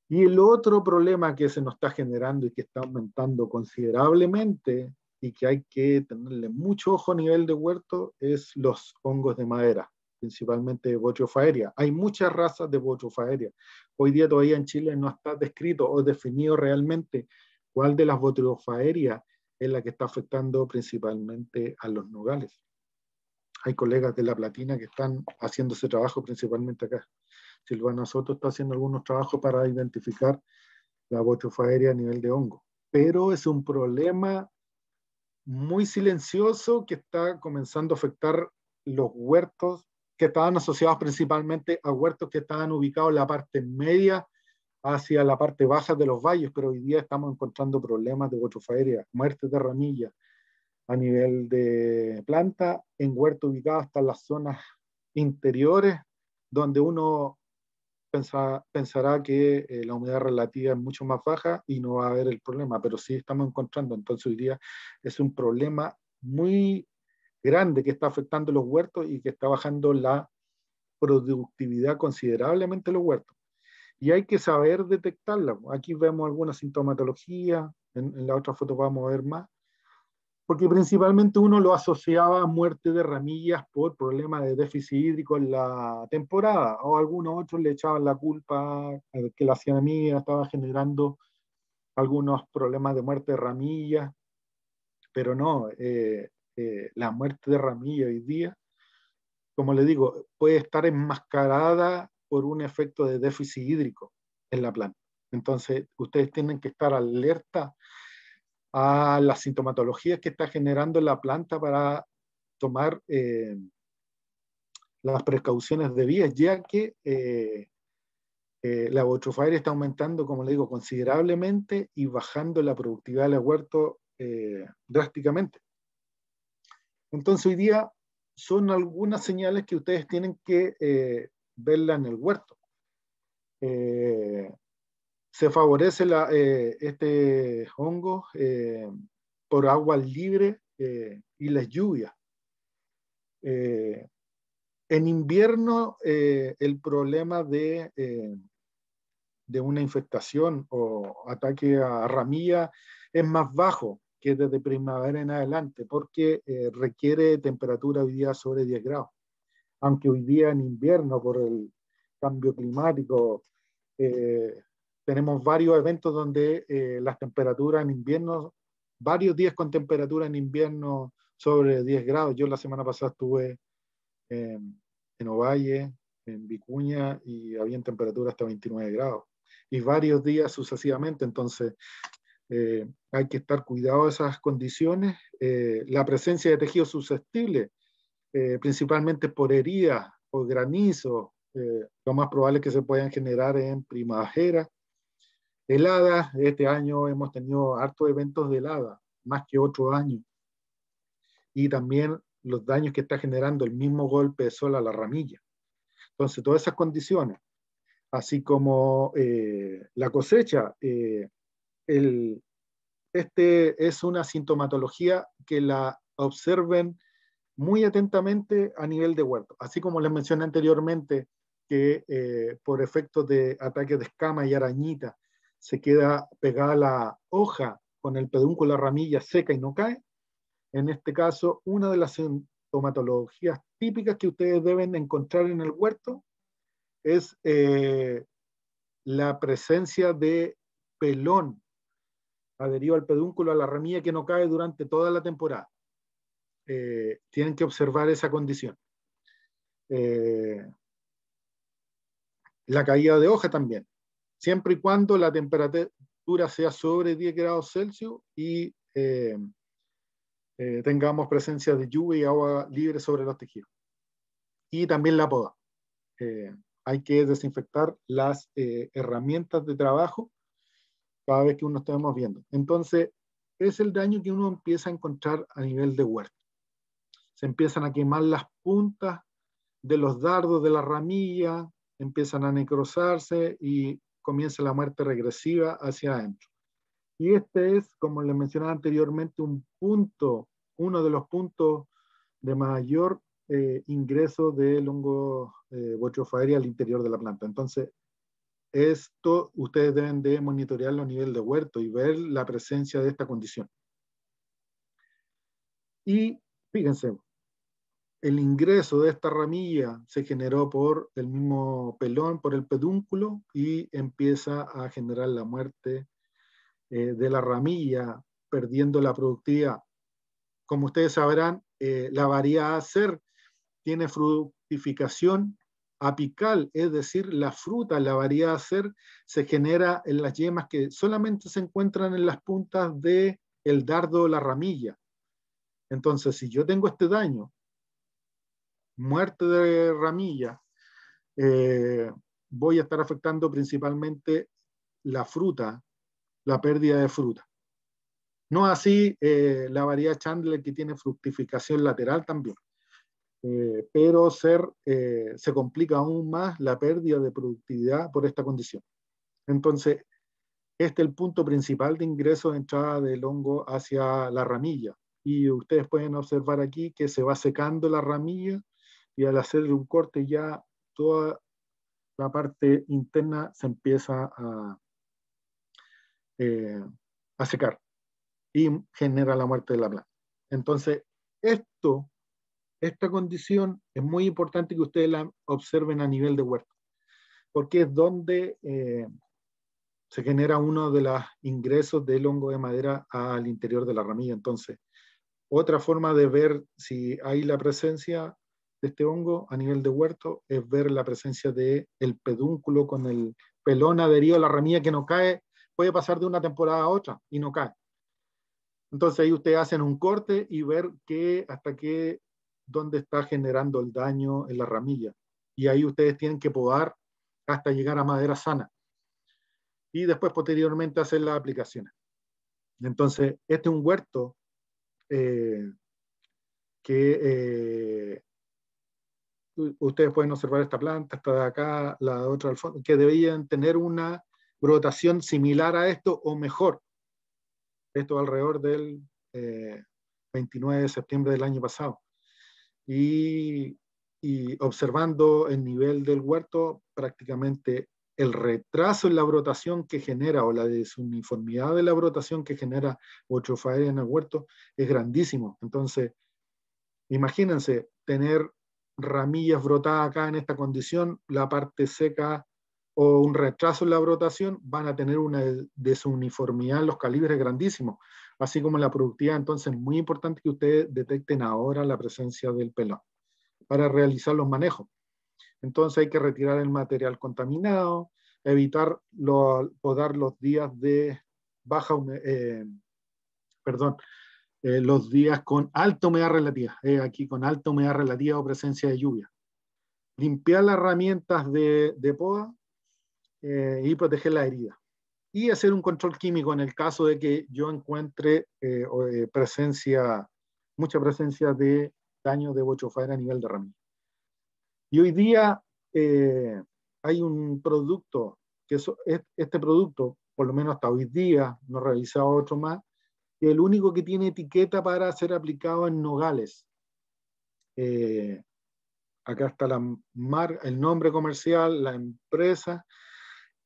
Speaker 3: Y el otro problema que se nos está generando y que está aumentando considerablemente y que hay que tenerle mucho ojo a nivel de huerto es los hongos de madera, principalmente Botryophaeria. Hay muchas razas de Botryophaeria. Hoy día todavía en Chile no está descrito o definido realmente cuál de las Botryophaeria es la que está afectando principalmente a los nogales. Hay colegas de La Platina que están haciendo ese trabajo principalmente acá. Silvana Soto está haciendo algunos trabajos para identificar la Botryophaeria a nivel de hongo. Pero es un problema muy silencioso que está comenzando a afectar los huertos que estaban asociados principalmente a huertos que estaban ubicados en la parte media hacia la parte baja de los valles, pero hoy día estamos encontrando problemas de Botryophaeria, muertes de ramillas a nivel de planta en huertos ubicados hasta las zonas interiores, donde uno pensará que la humedad relativa es mucho más baja y no va a haber el problema, pero sí estamos encontrando. Entonces hoy día es un problema muy grande que está afectando los huertos y que está bajando la productividad considerablemente de los huertos. Y hay que saber detectarla. Aquí vemos alguna sintomatología, en la otra foto vamos a ver más, porque principalmente uno lo asociaba a muerte de ramillas por problemas de déficit hídrico en la temporada, o algunos otros le echaban la culpa a que la cianamida estaba generando algunos problemas de muerte de ramillas, pero no, la muerte de ramillas hoy día, como le digo, puede estar enmascarada por un efecto de déficit hídrico en la planta. Entonces, ustedes tienen que estar alerta a las sintomatologías que está generando la planta para tomar las precauciones debidas, ya que la Botryophaeria está aumentando, como le digo, considerablemente y bajando la productividad del huerto drásticamente. Entonces hoy día son algunas señales que ustedes tienen que verla en el huerto. Se favorece este hongo por agua libre y las lluvias. En invierno, el problema de una infestación o ataque a ramilla es más bajo que desde primavera en adelante, porque requiere temperatura hoy día sobre 10 grados. Aunque hoy día en invierno, por el cambio climático, tenemos varios eventos donde las temperaturas en invierno, varios días con temperatura en invierno sobre 10 grados. Yo la semana pasada estuve en Ovalle, en Vicuña, y había temperatura hasta 29 grados. Y varios días sucesivamente, entonces hay que estar cuidado de esas condiciones. La presencia de tejidos susceptibles, principalmente por heridas o granizo, lo más probable es que se puedan generar en primavera. Heladas, este año hemos tenido hartos eventos de helada, más que otros años. Y también los daños que está generando el mismo golpe de sol a la ramilla. Entonces, todas esas condiciones, así como la cosecha, este es una sintomatología que la observen muy atentamente a nivel de huerto. Así como les mencioné anteriormente que por efectos de ataques de escama y arañita se queda pegada la hoja con el pedúnculo, la ramilla seca y no cae, en este caso una de las sintomatologías típicas que ustedes deben encontrar en el huerto es la presencia de pelón adherido al pedúnculo, a la ramilla que no cae durante toda la temporada. Tienen que observar esa condición. La caída de hoja también, siempre y cuando la temperatura sea sobre 10 grados Celsius y tengamos presencia de lluvia y agua libre sobre los tejidos. Y también la poda. Hay que desinfectar las herramientas de trabajo cada vez que uno estemos viendo. Entonces, es el daño que uno empieza a encontrar a nivel de huerto. Se empiezan a quemar las puntas de los dardos de la ramilla, empiezan a necrosarse y comienza la muerte regresiva hacia adentro. Y este es, como les mencionaba anteriormente, uno de los puntos de mayor ingreso del hongo Botryophila al interior de la planta. Entonces, esto ustedes deben de monitorearlo a nivel de huerto y ver la presencia de esta condición. Y fíjense, el ingreso de esta ramilla se generó por el mismo pelón, por el pedúnculo, y empieza a generar la muerte de la ramilla, perdiendo la productividad. Como ustedes sabrán, la variedad ACER tiene fructificación apical, es decir, la fruta, la variedad ACER, se genera en las yemas que solamente se encuentran en las puntas del dardo o la ramilla. Entonces, si yo tengo este daño, muerte de ramilla, voy a estar afectando principalmente la fruta, la pérdida de fruta. No así la variedad Chandler, que tiene fructificación lateral también. Pero se complica aún más la pérdida de productividad por esta condición. Entonces, este es el punto principal de ingreso de entrada del hongo hacia la ramilla. Y ustedes pueden observar aquí que se va secando la ramilla y al hacer un corte ya toda la parte interna se empieza a secar y genera la muerte de la planta. Entonces, esta condición es muy importante que ustedes la observen a nivel de huerto, porque es donde se genera uno de los ingresos del hongo de madera al interior de la ramilla. Entonces, otra forma de ver si hay la presencia de este hongo a nivel de huerto es ver la presencia del pedúnculo con el pelón adherido a la ramilla que no cae, puede pasar de una temporada a otra y no cae. Entonces ahí ustedes hacen un corte y ver dónde está generando el daño en la ramilla. Y ahí ustedes tienen que podar hasta llegar a madera sana. Y después posteriormente hacer las aplicaciones. Entonces, este es un huerto que ustedes pueden observar esta planta, esta de acá, la otra al fondo, que deberían tener una brotación similar a esto o mejor. Esto alrededor del 29 de septiembre del año pasado. Y observando el nivel del huerto, prácticamente el retraso en la brotación que genera o la desuniformidad de la brotación que genera Botryophila en el huerto es grandísimo. Entonces, imagínense tener ramillas brotadas acá en esta condición, la parte seca o un retraso en la brotación, van a tener una desuniformidad en los calibres grandísimos, así como la productividad. Entonces, es muy importante que ustedes detecten ahora la presencia del pelón para realizar los manejos. Entonces hay que retirar el material contaminado, evitar podar los días de baja los días con alta humedad relativa, aquí con alta humedad relativa o presencia de lluvia. Limpiar las herramientas de poda y proteger la herida. Y hacer un control químico en el caso de que yo encuentre mucha presencia de daño de Botryophila a nivel de ramilla. Y hoy día hay un producto, este producto, por lo menos hasta hoy día, no he revisado otro más, que es el único que tiene etiqueta para ser aplicado en nogales. Acá está el nombre comercial, la empresa,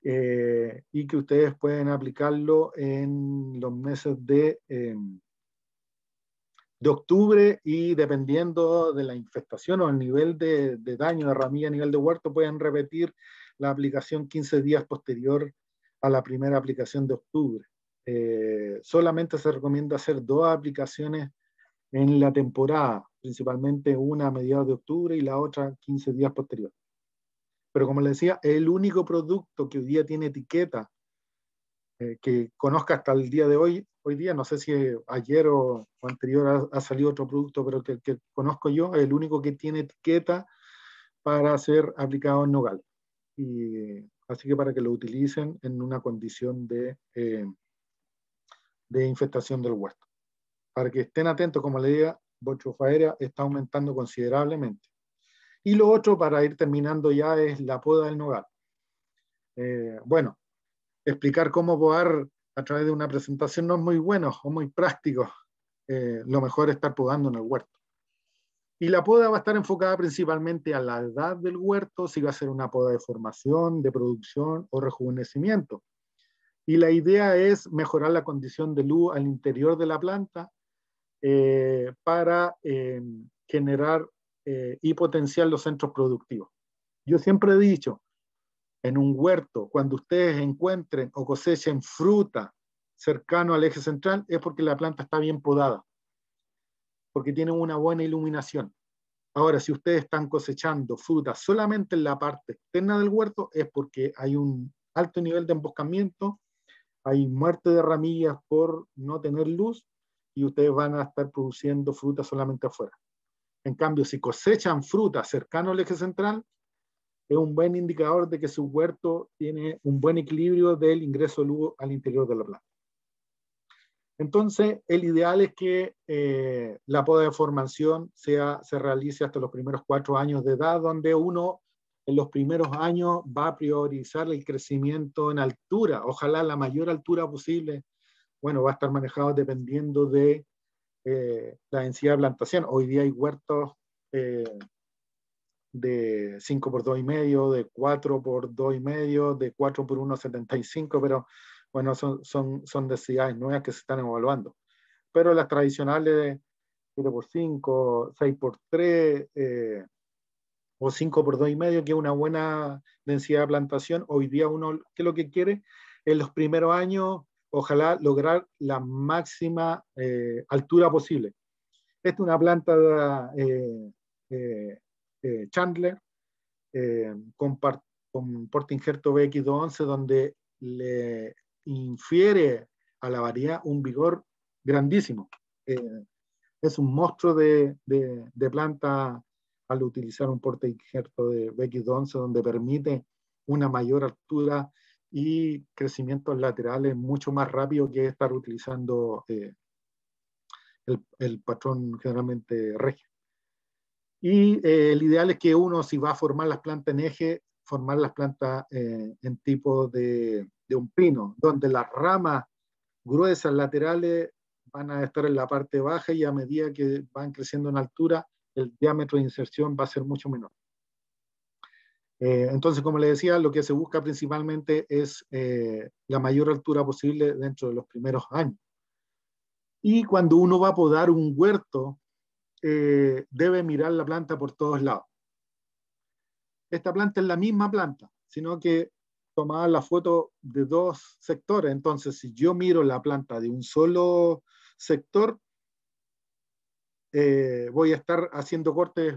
Speaker 3: y que ustedes pueden aplicarlo en los meses de octubre, y dependiendo de la infestación o el nivel de daño de ramilla a nivel de huerto, pueden repetir la aplicación 15 días posterior a la primera aplicación de octubre. Solamente se recomienda hacer 2 aplicaciones en la temporada, principalmente una a mediados de octubre y la otra 15 días posterior. Pero como les decía, el único producto que hoy día tiene etiqueta, que conozca hasta el día de hoy día, no sé si ayer o anterior ha salido otro producto, pero que conozco yo, es el único que tiene etiqueta para ser aplicado en nogales. Así que para que lo utilicen en una condición de infestación del huerto. Para que estén atentos, como le diga, Botryofa aérea está aumentando considerablemente. Y lo otro, para ir terminando ya, es la poda del nogal. Bueno, explicar cómo podar a través de una presentación no es muy bueno o muy práctico. Lo mejor es estar podando en el huerto. Y la poda va a estar enfocada principalmente a la edad del huerto, si va a ser una poda de formación, de producción o rejuvenecimiento. Y la idea es mejorar la condición de luz al interior de la planta, para generar y potenciar los centros productivos. Yo siempre he dicho, en un huerto, cuando ustedes encuentren o cosechen fruta cercano al eje central, es porque la planta está bien podada, porque tiene una buena iluminación. Ahora, si ustedes están cosechando fruta solamente en la parte externa del huerto, es porque hay un alto nivel de emboscamiento, hay muerte de ramillas por no tener luz, y ustedes van a estar produciendo fruta solamente afuera. En cambio, si cosechan fruta cercano al eje central, es un buen indicador de que su huerto tiene un buen equilibrio del ingreso de luz al interior de la planta. Entonces, el ideal es que la poda de formación se realice hasta los primeros 4 años de edad, donde uno en los primeros años va a priorizar el crecimiento en altura, ojalá la mayor altura posible. Bueno, va a estar manejado dependiendo de la densidad de plantación. Hoy día hay huertos de 5 por 2,5, de 4 por 2,5, de 4 por 1,75, pero bueno, son densidades nuevas que se están evaluando. Pero las tradicionales de 7 por 5, 6 por 3, o 5 por 2,5, que es una buena densidad de plantación, hoy día uno, ¿qué es lo que quiere? En los primeros años, ojalá lograr la máxima altura posible. Esta es una planta Chandler, con porte injerto BX211, donde le infiere a la variedad un vigor grandísimo. Es un monstruo de planta al utilizar un porte injerto de BX211, donde permite una mayor altura y crecimientos laterales mucho más rápido que estar utilizando el patrón generalmente regio. Y el ideal es que uno, si va a formar las plantas en eje, formar las plantas en tipo de un pino, donde las ramas gruesas laterales van a estar en la parte baja, y a medida que van creciendo en altura, el diámetro de inserción va a ser mucho menor. Entonces, como les decía, lo que se busca principalmente es la mayor altura posible dentro de los primeros años. Y cuando uno va a podar un huerto, debe mirar la planta por todos lados. Esta planta es la misma planta, sino que tomaba la foto de 2 sectores. Entonces, si yo miro la planta de un solo sector, voy a estar haciendo cortes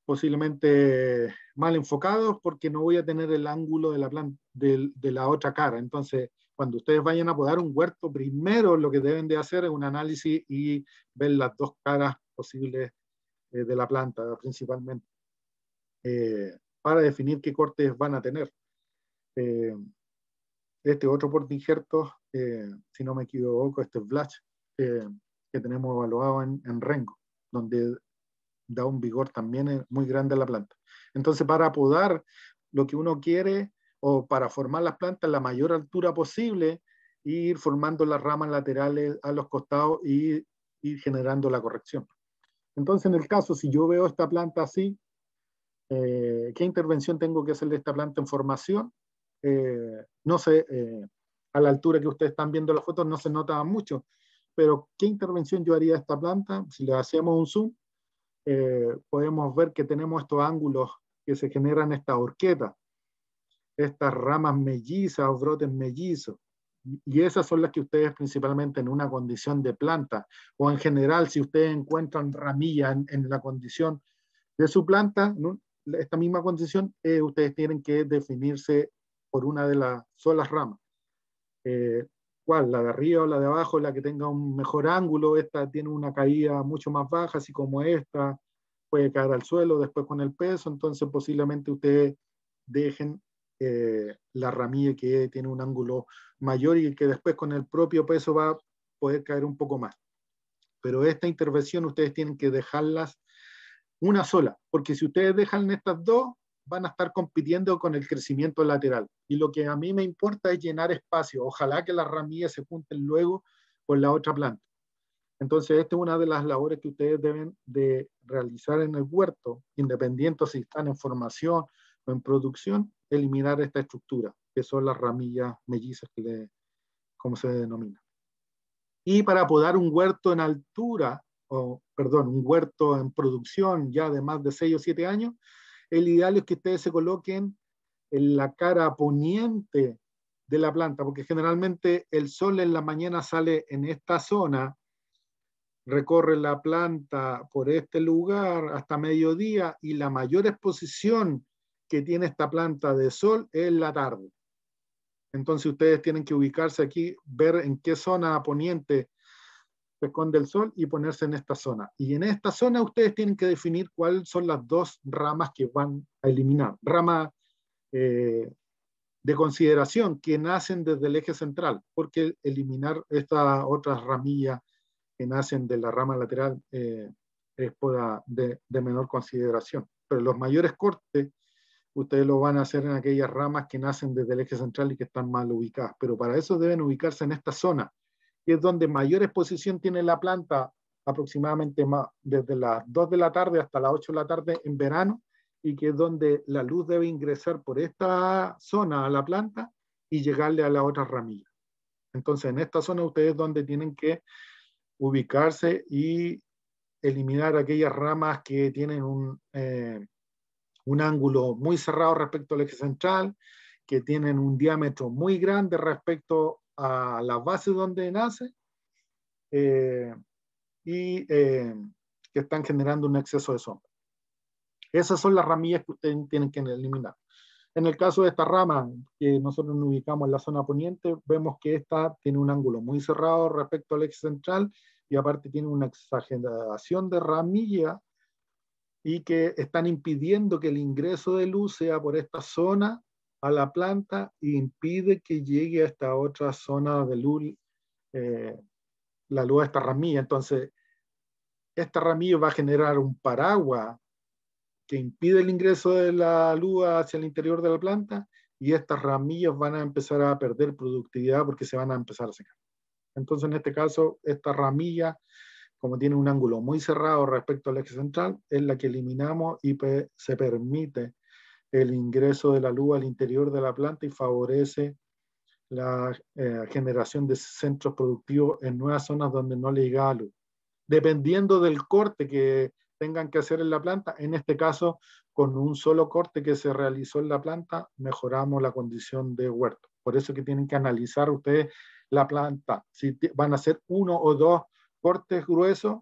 Speaker 3: posiblemente mal enfocados, porque no voy a tener el ángulo de la planta de la otra cara. Entonces, cuando ustedes vayan a podar un huerto, primero lo que deben de hacer es un análisis y ver las 2 caras posibles de la planta, principalmente, para definir qué cortes van a tener. Este otro porte injerto, si no me equivoco, este es Blach, que tenemos evaluado en Rengo, donde da un vigor también muy grande a la planta. Entonces, para podar, lo que uno quiere, o para formar las plantas a la mayor altura posible, ir formando las ramas laterales a los costados y ir generando la corrección. Entonces, en el caso, si yo veo esta planta así, ¿qué intervención tengo que hacerle a esta planta en formación? No sé, a la altura que ustedes están viendo las fotos no se nota mucho, pero ¿qué intervención yo haría a esta planta? Si le hacemos un zoom, podemos ver que tenemos estos ángulos que se generan esta horqueta, estas ramas mellizas o brotes mellizos. Y esas son las que ustedes principalmente en una condición de planta, o en general si ustedes encuentran ramillas en la condición de su planta, ¿no? Esta misma condición, ustedes tienen que definirse por una de las solas ramas. ¿Cuál? La de arriba o la de abajo, la que tenga un mejor ángulo. Esta tiene una caída mucho más baja, así como esta puede caer al suelo después con el peso, entonces posiblemente ustedes dejen la ramilla que tiene un ángulo mayor y que después con el propio peso va a poder caer un poco más. Pero esta intervención ustedes tienen que dejarlas una sola, porque si ustedes dejan estas dos, van a estar compitiendo con el crecimiento lateral. Y lo que a mí me importa es llenar espacio. Ojalá que las ramillas se junten luego con la otra planta. Entonces, esta es una de las labores que ustedes deben de realizar en el huerto, independiente si están en formación o en producción, eliminar esta estructura, que son las ramillas mellizas, como se denomina. Y para podar un huerto en altura, un huerto en producción ya de más de 6 o 7 años, el ideal es que ustedes se coloquen en la cara poniente de la planta, porque generalmente el sol en la mañana sale en esta zona, recorre la planta por este lugar hasta mediodía y la mayor exposición que tiene esta planta de sol es la tarde. Entonces ustedes tienen que ubicarse aquí, ver en qué zona poniente se esconde el sol y ponerse en esta zona. Y en esta zona ustedes tienen que definir cuáles son las dos ramas que van a eliminar. Ramas de consideración que nacen desde el eje central, porque eliminar estas otras ramillas que nacen de la rama lateral es de menor consideración. Pero los mayores cortes ustedes lo van a hacer en aquellas ramas que nacen desde el eje central y que están mal ubicadas. Pero para eso deben ubicarse en esta zona, que es donde mayor exposición tiene la planta, aproximadamente desde las 2 de la tarde hasta las 8 de la tarde en verano, y que es donde la luz debe ingresar por esta zona a la planta y llegarle a la otra ramilla. Entonces, en esta zona ustedes es donde tienen que ubicarse y eliminar aquellas ramas que tienen un ángulo muy cerrado respecto al eje central, que tienen un diámetro muy grande respecto a la base donde nace y que están generando un exceso de sombra. Esas son las ramillas que ustedes tienen que eliminar. En el caso de esta rama que nosotros nos ubicamos en la zona poniente, vemos que esta tiene un ángulo muy cerrado respecto al eje central y aparte tiene una exageración de ramilla y que están impidiendo que el ingreso de luz sea por esta zona a la planta e impide que llegue a esta otra zona de luz, la luz a esta ramilla. Entonces, esta ramilla va a generar un paraguas que impide el ingreso de la luz hacia el interior de la planta y estas ramillas van a empezar a perder productividad porque se van a empezar a secar. Entonces, en este caso, esta ramilla, como tiene un ángulo muy cerrado respecto al eje central, es la que eliminamos y se permite el ingreso de la luz al interior de la planta y favorece la generación de centros productivos en nuevas zonas donde no le llegaba luz. Dependiendo del corte que tengan que hacer en la planta, en este caso, con un solo corte que se realizó en la planta, mejoramos la condición de huerto. Por eso que tienen que analizar ustedes la planta, si van a hacer 1 o 2 cortes gruesos,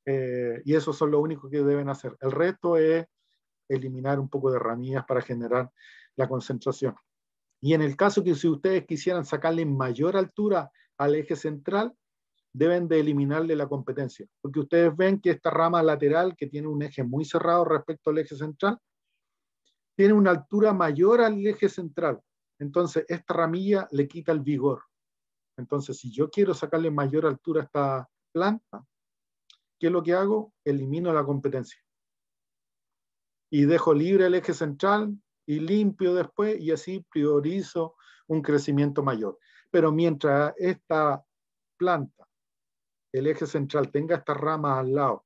Speaker 3: y eso son lo único que deben hacer. El resto es eliminar un poco de ramillas para generar la concentración. Y en el caso que si ustedes quisieran sacarle mayor altura al eje central, deben de eliminarle la competencia, porque ustedes ven que esta rama lateral, que tiene un eje muy cerrado respecto al eje central, tiene una altura mayor al eje central. Entonces, esta ramilla le quita el vigor. Entonces, si yo quiero sacarle mayor altura a esta planta, ¿qué es lo que hago? Elimino la competencia. Y dejo libre el eje central y limpio después, y así priorizo un crecimiento mayor. Pero mientras esta planta, el eje central, tenga estas ramas al lado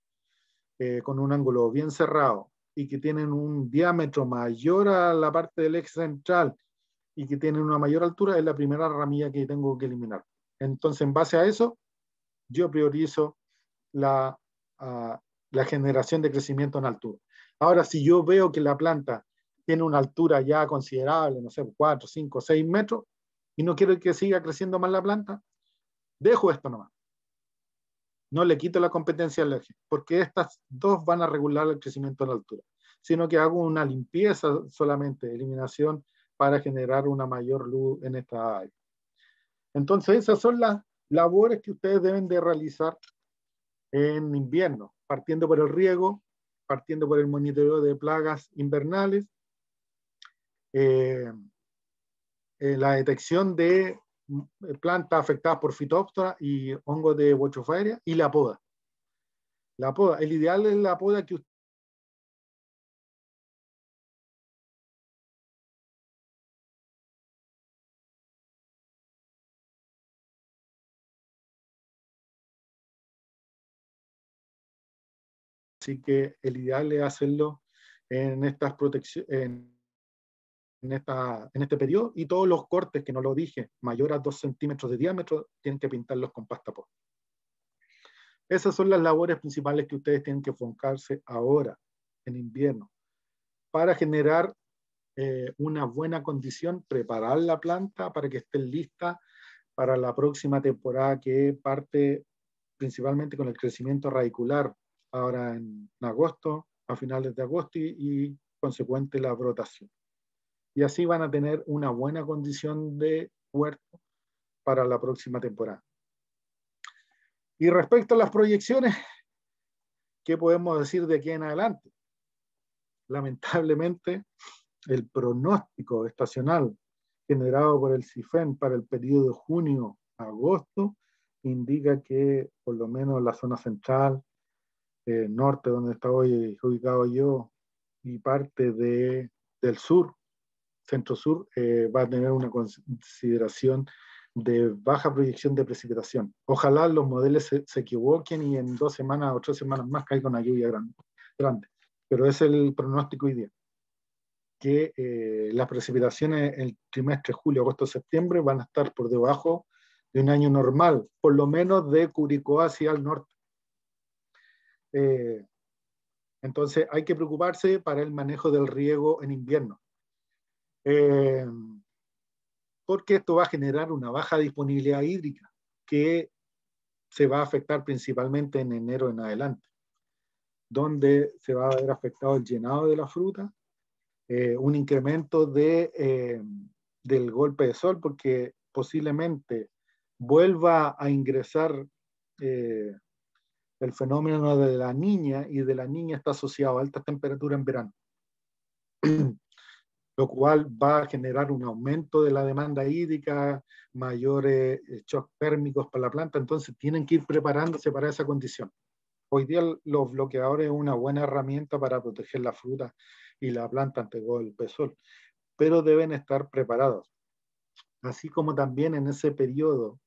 Speaker 3: con un ángulo bien cerrado y que tienen un diámetro mayor a la parte del eje central y que tienen una mayor altura, es la primera ramilla que tengo que eliminar. Entonces, en base a eso, yo priorizo la generación de crecimiento en altura. Ahora, si yo veo que la planta tiene una altura ya considerable, no sé, 4, 5, 6 metros, y no quiero que siga creciendo más la planta, dejo esto nomás. No le quito la competencia al eje, porque estas dos van a regular el crecimiento en altura, sino que hago una limpieza solamente, eliminación, para generar una mayor luz en esta área. Entonces, esas son las labores que ustedes deben de realizar en invierno, partiendo por el riego, partiendo por el monitoreo de plagas invernales, la detección de plantas afectadas por fitóptora y hongos de Botropharia y la poda. La poda, el ideal es la poda que usted así que el ideal es hacerlo en estas protecciones, en este periodo, y todos los cortes que no lo dije, mayor a 2 centímetros de diámetro, tienen que pintarlos con pasta poda. Esas son las labores principales que ustedes tienen que enfocarse ahora, en invierno, para generar una buena condición, preparar la planta para que esté lista para la próxima temporada, que parte principalmente con el crecimiento radicular ahora en agosto, a finales de agosto, y consecuente la brotación. Y así van a tener una buena condición de huerto para la próxima temporada. Y respecto a las proyecciones, ¿qué podemos decir de aquí en adelante? Lamentablemente, el pronóstico estacional generado por el CIFEN para el periodo de junio a agosto indica que por lo menos la zona central, norte, donde estoy ubicado yo, y parte del sur, centro-sur, va a tener una consideración de baja proyección de precipitación. Ojalá los modelos se equivoquen y en 2 semanas o 3 semanas más caiga una lluvia grande. Pero es el pronóstico hoy día, que las precipitaciones en el trimestre julio, agosto, septiembre van a estar por debajo de un año normal, por lo menos de Curicó hacia el norte. Entonces hay que preocuparse para el manejo del riego en invierno, porque esto va a generar una baja disponibilidad hídrica que se va a afectar principalmente en enero en adelante, donde se va a ver afectado el llenado de la fruta, un incremento del golpe de sol, porque posiblemente vuelva a ingresar el fenómeno de la niña, y de la niña está asociado a altas temperaturas en verano, lo cual va a generar un aumento de la demanda hídrica, mayores shocks térmicos para la planta. Entonces tienen que ir preparándose para esa condición. Hoy día los bloqueadores es una buena herramienta para proteger la fruta y la planta ante el golpe de sol, pero deben estar preparados. Así como también en ese periodo,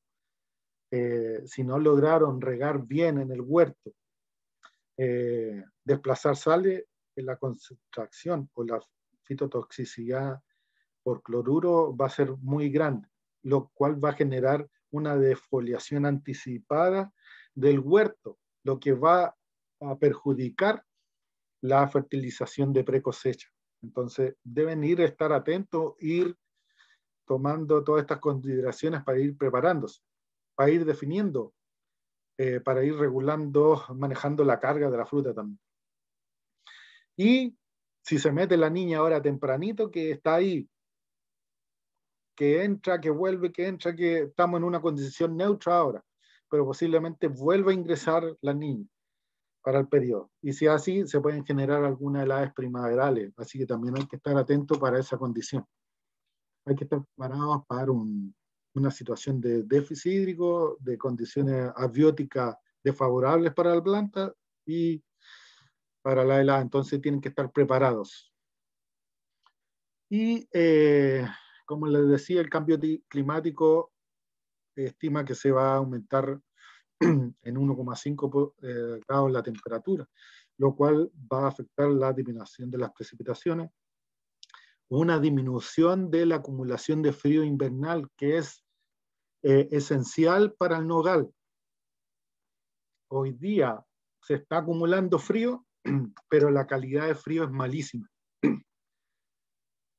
Speaker 3: si no lograron regar bien en el huerto, desplazar sales, en la concentración o la fitotoxicidad por cloruro va a ser muy grande, lo cual va a generar una defoliación anticipada del huerto, lo que va a perjudicar la fertilización de precosecha. Entonces deben estar atentos, ir tomando todas estas consideraciones para ir preparándose, para ir definiendo, para ir regulando, manejando la carga de la fruta también. Y si se mete la niña ahora tempranito, que está ahí, que entra, que vuelve, que entra, que estamos en una condición neutra ahora, pero posiblemente vuelva a ingresar la niña para el periodo. Y si es así, se pueden generar algunas heladas primaverales, así que también hay que estar atento para esa condición. Hay que estar preparados para una situación de déficit hídrico, de condiciones abióticas desfavorables para la planta y para la helada. Entonces tienen que estar preparados. Y como les decía, el cambio climático estima que se va a aumentar en 1,5 grados la temperatura. lo cual va a afectar la disminución de las precipitaciones, una disminución de la acumulación de frío invernal, que es esencial para el nogal. Hoy día se está acumulando frío, pero la calidad de frío es malísima.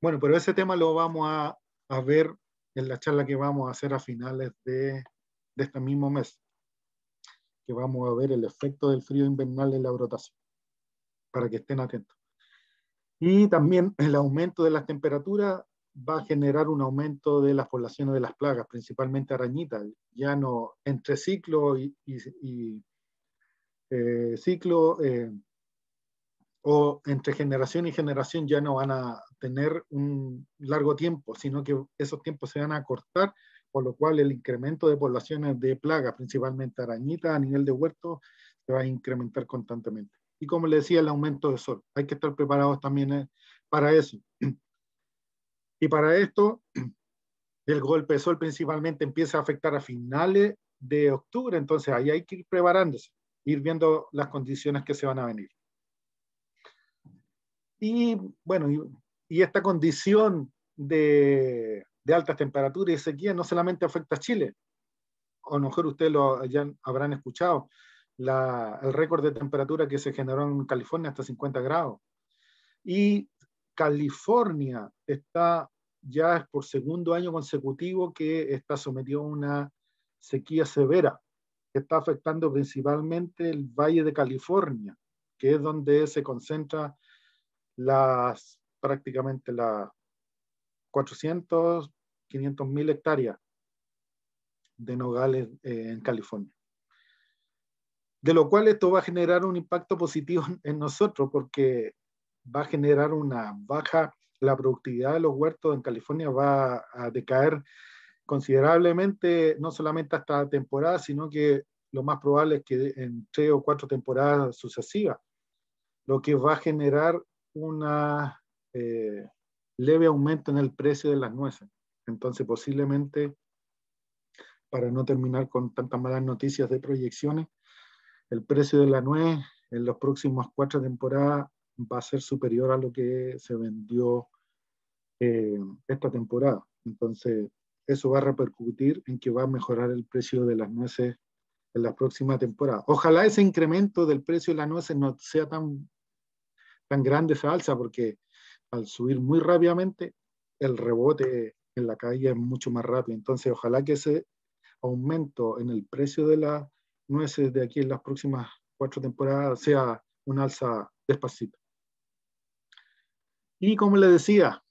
Speaker 3: Bueno, pero ese tema lo vamos a ver en la charla que vamos a hacer a finales de este mismo mes, que vamos a ver el efecto del frío invernal en la brotación, para que estén atentos. Y también el aumento de las temperaturas va a generar un aumento de las poblaciones de las plagas, principalmente arañitas. Ya no, entre ciclo ciclo o entre generación y generación ya no van a tener un largo tiempo, sino que esos tiempos se van a acortar, por lo cual el incremento de poblaciones de plagas, principalmente arañitas a nivel de huerto, se va a incrementar constantemente. Y como le decía, el aumento de sol. Hay que estar preparados también para eso. Y para esto, el golpe de sol principalmente empieza a afectar a finales de octubre, entonces ahí hay que ir preparándose, ir viendo las condiciones que se van a venir. Y bueno, y esta condición de altas temperaturas y sequía no solamente afecta a Chile, o a lo mejor ustedes ya habrán escuchado, el récord de temperatura que se generó en California hasta 50 grados. Y California está ya por segundo año consecutivo que está sometido a una sequía severa, que está afectando principalmente el Valle de California, que es donde se concentra prácticamente las 400, 500 mil hectáreas de nogales en California. De lo cual esto va a generar un impacto positivo en nosotros, porque va a generar una baja, la productividad de los huertos en California va a decaer considerablemente, no solamente hasta la temporada, sino que lo más probable es que en 3 o 4 temporadas sucesivas, lo que va a generar una leve aumento en el precio de las nueces. Entonces, posiblemente, para no terminar con tantas malas noticias de proyecciones, el precio de la nuez en las próximas 4 temporadas va a ser superior a lo que se vendió esta temporada. Entonces, eso va a repercutir en que va a mejorar el precio de las nueces en la próxima temporada. Ojalá ese incremento del precio de las nueces no sea tan grande esa alza, porque al subir muy rápidamente, el rebote en la caída es mucho más rápido. Entonces, ojalá que ese aumento en el precio de las nueces de aquí en las próximas 4 temporadas sea un alza despacito. Y como les decía,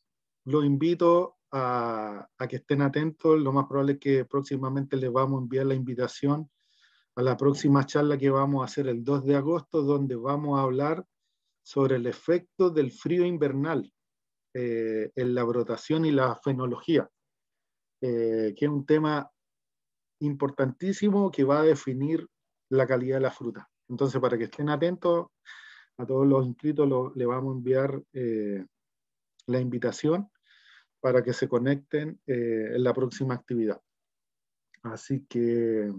Speaker 3: los invito a que estén atentos. Lo más probable es que próximamente les vamos a enviar la invitación a la próxima charla que vamos a hacer el 2 de agosto, donde vamos a hablar sobre el efecto del frío invernal en la brotación y la fenología, que es un tema importantísimo que va a definir la calidad de la fruta. Entonces, para que estén atentos, a todos los inscritos le vamos a enviar la invitación para que se conecten en la próxima actividad. Así que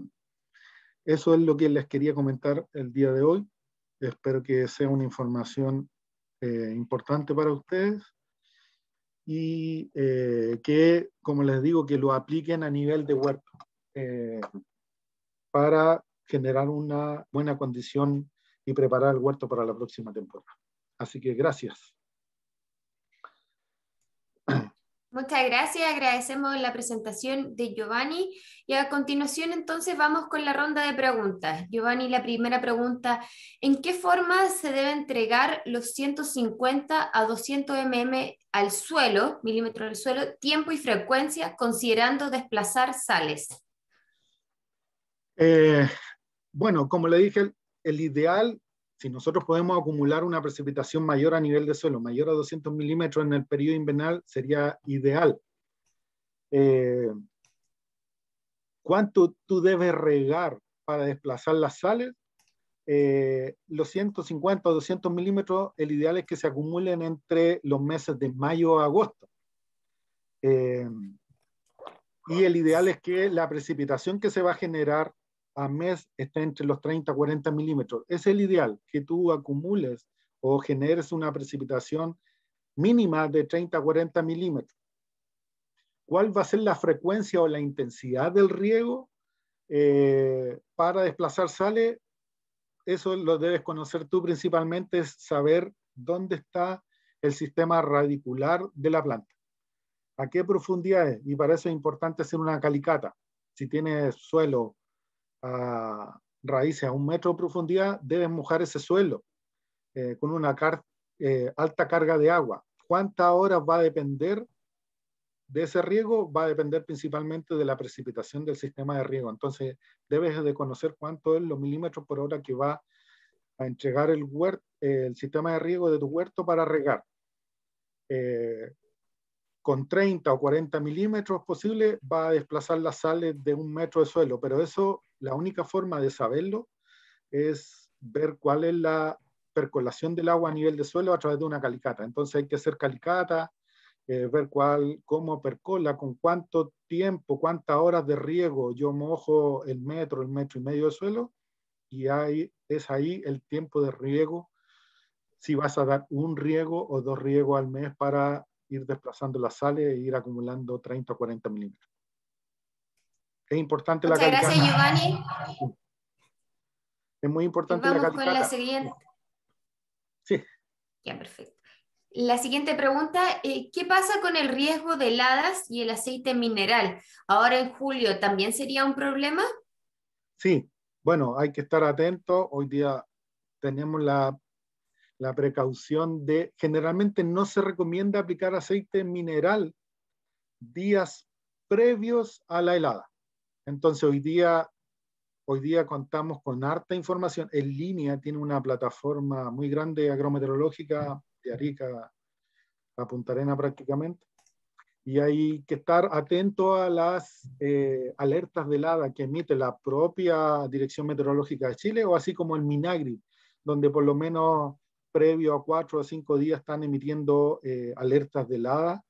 Speaker 3: eso es lo que les quería comentar el día de hoy. Espero que sea una información importante para ustedes y que, como les digo, que lo apliquen a nivel de huerto para generar una buena condición y preparar el huerto para la próxima temporada. Así que gracias.
Speaker 1: Muchas gracias, agradecemos la presentación de Giovanni y a continuación entonces vamos con la ronda de preguntas. Giovanni, la primera pregunta, ¿en qué forma se debe entregar los 150 a 200 mm al suelo, milímetros al suelo, tiempo y frecuencia considerando desplazar sales?
Speaker 3: Bueno, como le dije, el ideal, si nosotros podemos acumular una precipitación mayor a nivel de suelo, mayor a 200 milímetros en el periodo invernal, sería ideal. ¿Cuánto tú debes regar para desplazar las sales? Los 150 o 200 milímetros, el ideal es que se acumulen entre los meses de mayo a agosto. Y el ideal es que la precipitación que se va a generar a mes esté entre los 30 a 40 milímetros. Es el ideal, que tú acumules o generes una precipitación mínima de 30 a 40 milímetros. ¿Cuál va a ser la frecuencia o la intensidad del riego para desplazar sales? Eso lo debes conocer tú principalmente, es saber dónde está el sistema radicular de la planta. ¿A qué profundidades? Y para eso es importante hacer una calicata. Si tienes suelo a raíces a 1 metro de profundidad, debes mojar ese suelo con una alta carga de agua. ¿Cuántas horas va a depender de ese riego? Va a depender principalmente de la precipitación del sistema de riego. Entonces, debes de conocer cuánto es los milímetros por hora que va a entregar el sistema de riego de tu huerto para regar. Con 30 o 40 milímetros posible va a desplazar las sales de 1 metro de suelo, pero eso, la única forma de saberlo es ver cuál es la percolación del agua a nivel de suelo a través de una calicata. Entonces hay que hacer calicata, ver cómo percola, con cuánto tiempo, cuántas horas de riego yo mojo el metro y medio de suelo, y es ahí el tiempo de riego, si vas a dar 1 riego o 2 riegos al mes para ir desplazando las sales e ir acumulando 30 o 40 milímetros. Es importante la
Speaker 1: Muchas
Speaker 3: calicata.
Speaker 1: gracias, Giovanni.
Speaker 3: Es muy
Speaker 1: Y
Speaker 3: importante la
Speaker 1: vamos con la
Speaker 3: calicata.
Speaker 1: siguiente.
Speaker 3: Sí.
Speaker 1: Ya, perfecto. La siguiente pregunta, ¿qué pasa con el riesgo de heladas y el aceite mineral? Ahora en julio, ¿también sería un problema?
Speaker 3: Sí, bueno, hay que estar atentos. Hoy día tenemos la precaución de, generalmente no se recomienda aplicar aceite mineral días previos a la helada. Entonces hoy día contamos con harta información en línea, tiene una plataforma muy grande agrometeorológica de Arica a Punta Arenas prácticamente, y hay que estar atento a las alertas de helada que emite la propia Dirección Meteorológica de Chile, o así como el MINAGRI, donde por lo menos previo a 4 o 5 días están emitiendo alertas de helada.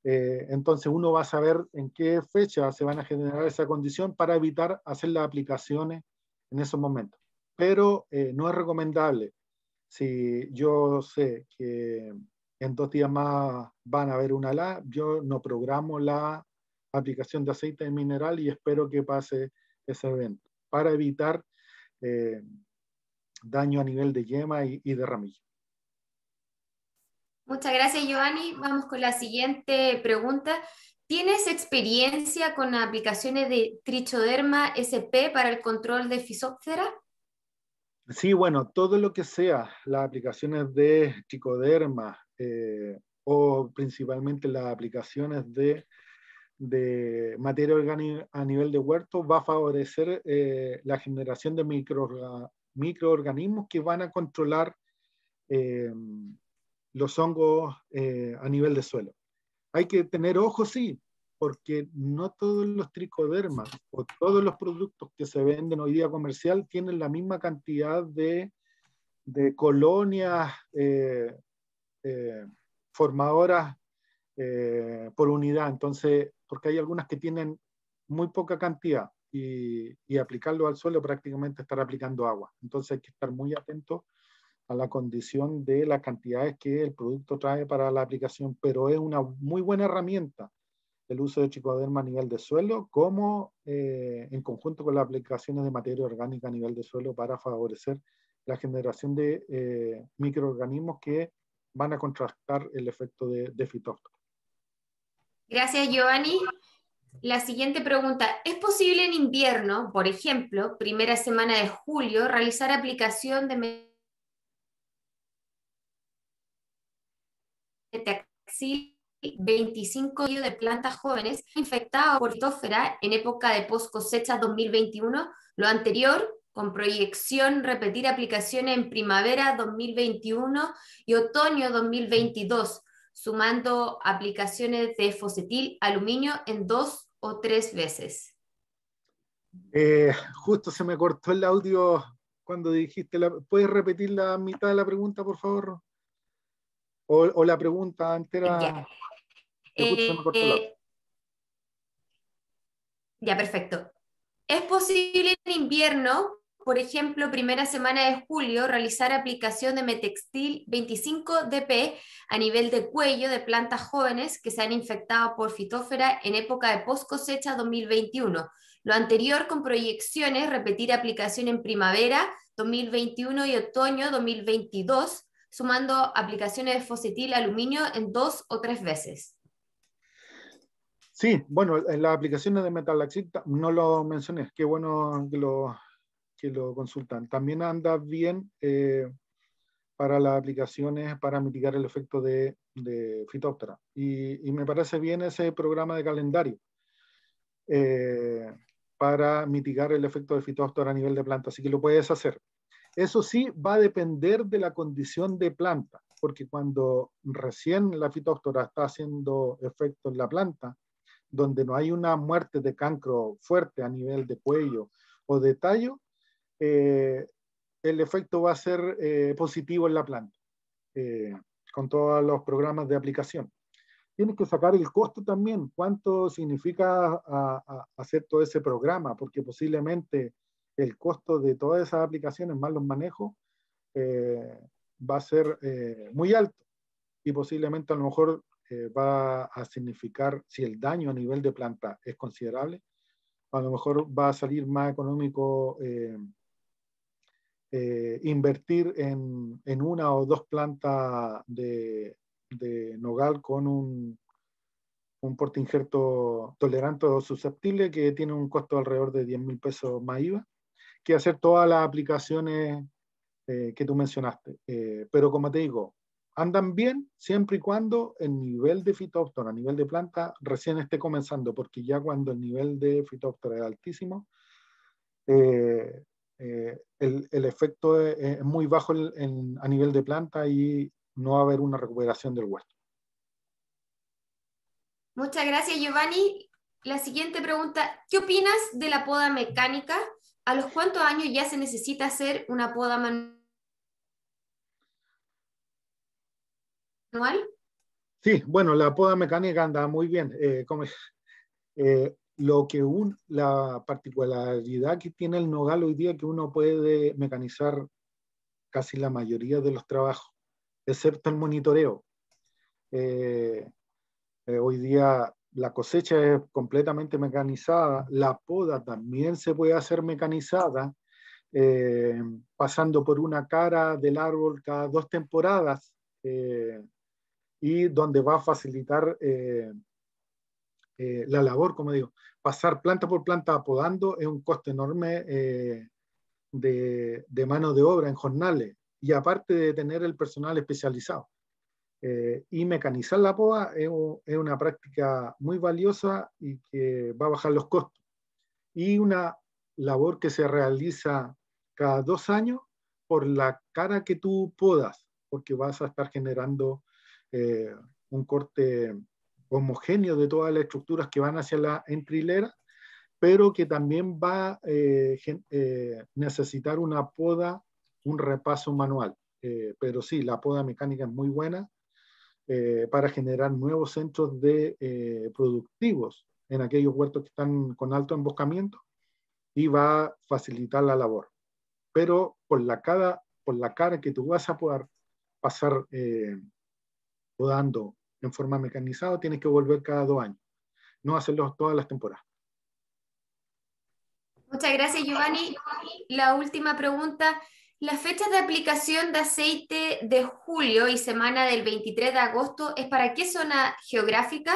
Speaker 3: Entonces uno va a saber en qué fecha se van a generar esa condición para evitar hacer las aplicaciones en esos momentos. Pero no es recomendable. Si yo sé que en 2 días más van a haber una helada, yo no programo la aplicación de aceite mineral y espero que pase ese evento para evitar daño a nivel de yema y de ramillo.
Speaker 1: Muchas gracias, Giovanni. Vamos con la siguiente pregunta. ¿Tienes experiencia con aplicaciones de Trichoderma SP para el control de Physophthora?
Speaker 3: Sí, bueno, todo lo que sea las aplicaciones de tricoderma o principalmente las aplicaciones de materia orgánica a nivel de huerto va a favorecer la generación de microorganismos que van a controlar los hongos a nivel de suelo. Hay que tener ojo, sí, porque no todos los tricodermas o todos los productos que se venden hoy día comercial tienen la misma cantidad de colonias formadoras por unidad. Entonces, porque hay algunas que tienen muy poca cantidad y aplicarlo al suelo prácticamente estar aplicando agua. Entonces hay que estar muy atento a la condición de las cantidades que el producto trae para la aplicación, pero es una muy buena herramienta el uso de tricoderma a nivel de suelo, como en conjunto con las aplicaciones de materia orgánica a nivel de suelo para favorecer la generación de microorganismos que van a contrastar el efecto de fitóctoro.
Speaker 1: Gracias, Giovanni. La siguiente pregunta, ¿es posible en invierno, por ejemplo, primera semana de julio, realizar aplicación de Metaxil 25 de plantas jóvenes infectadas por Phytophthora en época de post cosecha 2021? Lo anterior, con proyección repetir aplicaciones en primavera 2021 y otoño 2022, sumando aplicaciones de fosetil aluminio en 2 o 3 veces.
Speaker 3: Justo se me cortó el audio cuando dijiste, ¿puedes repetir la mitad de la pregunta, por favor? O la pregunta entera,
Speaker 1: Ya.
Speaker 3: que justo se me cortó el audio.
Speaker 1: Ya, perfecto. ¿Es posible en invierno, por ejemplo, primera semana de julio, realizar aplicación de Metextil 25 DP a nivel de cuello de plantas jóvenes que se han infectado por fitófora en época de post cosecha 2021? Lo anterior con proyecciones, repetir aplicación en primavera 2021 y otoño 2022, sumando aplicaciones de fosfatil aluminio en 2 o 3 veces.
Speaker 3: Sí, bueno, en las aplicaciones de metalaxit no lo mencioné, qué bueno que lo consultan. También anda bien para las aplicaciones para mitigar el efecto de Phytophthora. Y me parece bien ese programa de calendario para mitigar el efecto de Phytophthora a nivel de planta, así que lo puedes hacer. Eso sí, va a depender de la condición de planta, porque cuando recién la Phytophthora está haciendo efecto en la planta, donde no hay una muerte de cancro fuerte a nivel de cuello o de tallo, el efecto va a ser positivo en la planta, con todos los programas de aplicación. Tienes que sacar el costo también, cuánto significa hacer todo ese programa, porque posiblemente el costo de todas esas aplicaciones más los manejos va a ser muy alto y posiblemente a lo mejor va a significar, si el daño a nivel de planta es considerable, a lo mejor va a salir más económico invertir en una o dos plantas de nogal con un porte injerto tolerante o susceptible que tiene un costo alrededor de 10.000 pesos más IVA, que hacer todas las aplicaciones que tú mencionaste. Pero como te digo, andan bien siempre y cuando el nivel de Phytophthora a nivel de planta recién esté comenzando, porque ya cuando el nivel de Phytophthora es altísimo, el efecto es muy bajo a nivel de planta y no va a haber una recuperación del huerto.
Speaker 1: Muchas gracias, Giovanni. La siguiente pregunta, ¿qué opinas de la poda mecánica? ¿A los cuántos años ya se necesita hacer una poda manual?
Speaker 3: Sí, bueno, la poda mecánica anda muy bien. La particularidad que tiene el nogal hoy día es que uno puede mecanizar casi la mayoría de los trabajos, excepto el monitoreo. Hoy día la cosecha es completamente mecanizada, la poda también se puede hacer mecanizada, pasando por una cara del árbol cada 2 temporadas, y donde va a facilitar la labor, como digo. Pasar planta por planta podando es un costo enorme de mano de obra en jornales, y aparte de tener el personal especializado. Y mecanizar la poda es una práctica muy valiosa y que va a bajar los costos. Y una labor que se realiza cada 2 años por la cara que tú podas, porque vas a estar generando un corte homogéneo de todas las estructuras que van hacia la entrilera, pero que también va a necesitar una poda, un repaso manual. Pero sí, la poda mecánica es muy buena para generar nuevos centros productivos en aquellos huertos que están con alto emboscamiento, y va a facilitar la labor. Pero por la cara que tú vas a poder pasar podando en forma mecanizada, tienes que volver cada 2 años, no hacerlo todas las temporadas.
Speaker 1: Muchas gracias, Giovanni. La última pregunta. ¿Las fechas de aplicación de aceite de julio y semana del 23 de agosto es para qué zona geográfica?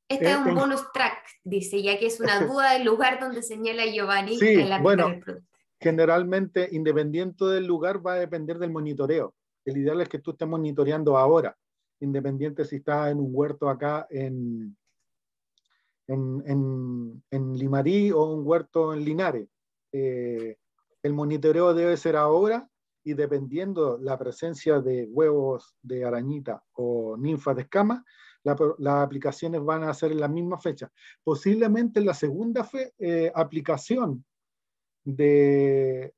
Speaker 1: Este es un bonus track, dice, ya que es una duda del lugar donde señala Giovanni
Speaker 3: sí,
Speaker 1: el aplicar el producto.
Speaker 3: Generalmente, independiente del lugar, va a depender del monitoreo. El ideal es que tú estés monitoreando ahora, independiente si estás en un huerto acá en Limarí o un huerto en Linares. El monitoreo debe ser ahora, y dependiendo la presencia de huevos de arañita o ninfas de escamas, las aplicaciones van a ser en la misma fecha. Posiblemente la segunda aplicación de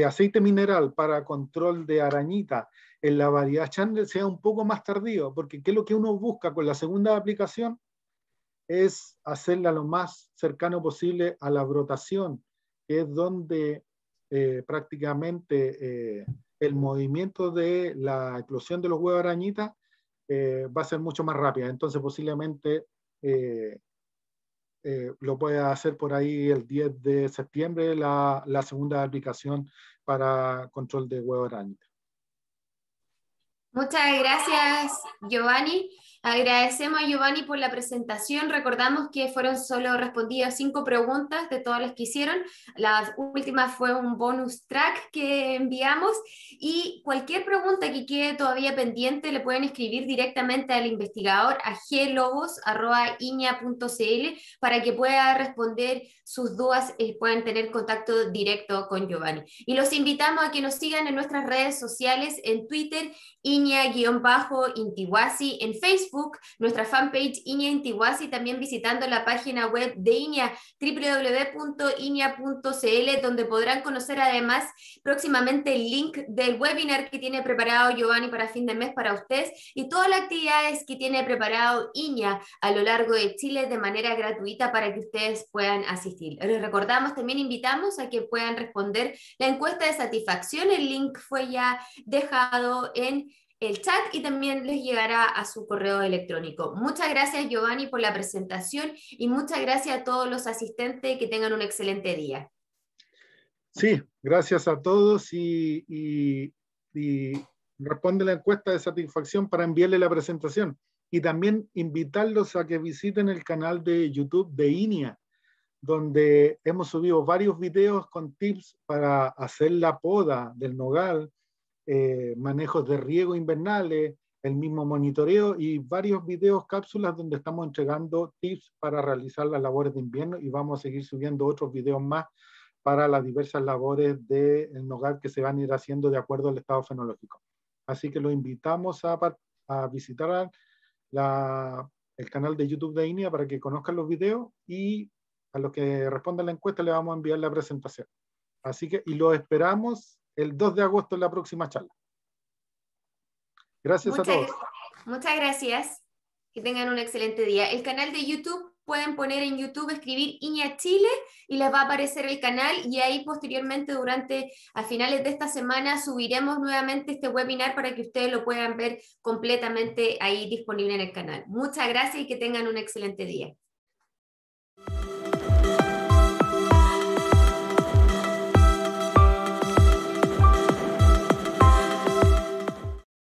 Speaker 3: aceite mineral para control de arañita en la variedad Chandler sea un poco más tardío, porque ¿qué es lo que uno busca con la segunda aplicación? es hacerla lo más cercano posible a la brotación, que es donde prácticamente el movimiento de la eclosión de los huevos arañitas va a ser mucho más rápida. Entonces posiblemente lo pueda hacer por ahí el 10 de septiembre, la segunda aplicación para control de huevos arañitas.
Speaker 1: Muchas gracias, Giovanni. Agradecemos a Giovanni por la presentación. Recordamos que fueron solo respondidas 5 preguntas de todas las que hicieron. La última fue un bonus track que enviamos y cualquier pregunta que quede todavía pendiente le pueden escribir directamente al investigador a globos@iña.cl para que pueda responder sus dudas y puedan tener contacto directo con Giovanni. Y los invitamos a que nos sigan en nuestras redes sociales, en Twitter, Iña_Intihuasi, en Facebook, nuestra fanpage Iña Intihuasi, también visitando la página web de Iña, www.iña.cl, donde podrán conocer además próximamente el link del webinar que tiene preparado Giovanni para fin de mes para ustedes y todas las actividades que tiene preparado Iña a lo largo de Chile de manera gratuita para que ustedes puedan asistir. Les recordamos, también invitamos a que puedan responder la encuesta de satisfacción. El link fue ya dejado en el chat y también les llegará a su correo electrónico. Muchas gracias, Giovanni, por la presentación y muchas gracias a todos los asistentes. Que tengan un excelente día.
Speaker 3: Sí, gracias a todos y responde la encuesta de satisfacción para enviarle la presentación. Y también invitarlos a que visiten el canal de YouTube de Iña, donde hemos subido varios videos con tips para hacer la poda del nogal, manejos de riego invernales, el mismo monitoreo y varios videos cápsulas donde estamos entregando tips para realizar las labores de invierno y vamos a seguir subiendo otros videos más para las diversas labores del nogal que se van a ir haciendo de acuerdo al estado fenológico. Así que los invitamos a visitar el canal de YouTube de Iña para que conozcan los videos y a los que respondan la encuesta le vamos a enviar la presentación. Así que, y los esperamos el 2 de agosto en la próxima charla. Gracias a todos.
Speaker 1: Muchas gracias. Que tengan un excelente día. El canal de YouTube, pueden poner en YouTube, escribir Iña Chile y les va a aparecer el canal y ahí posteriormente a finales de esta semana subiremos nuevamente este webinar para que ustedes lo puedan ver completamente ahí disponible en el canal. Muchas gracias y que tengan un excelente día.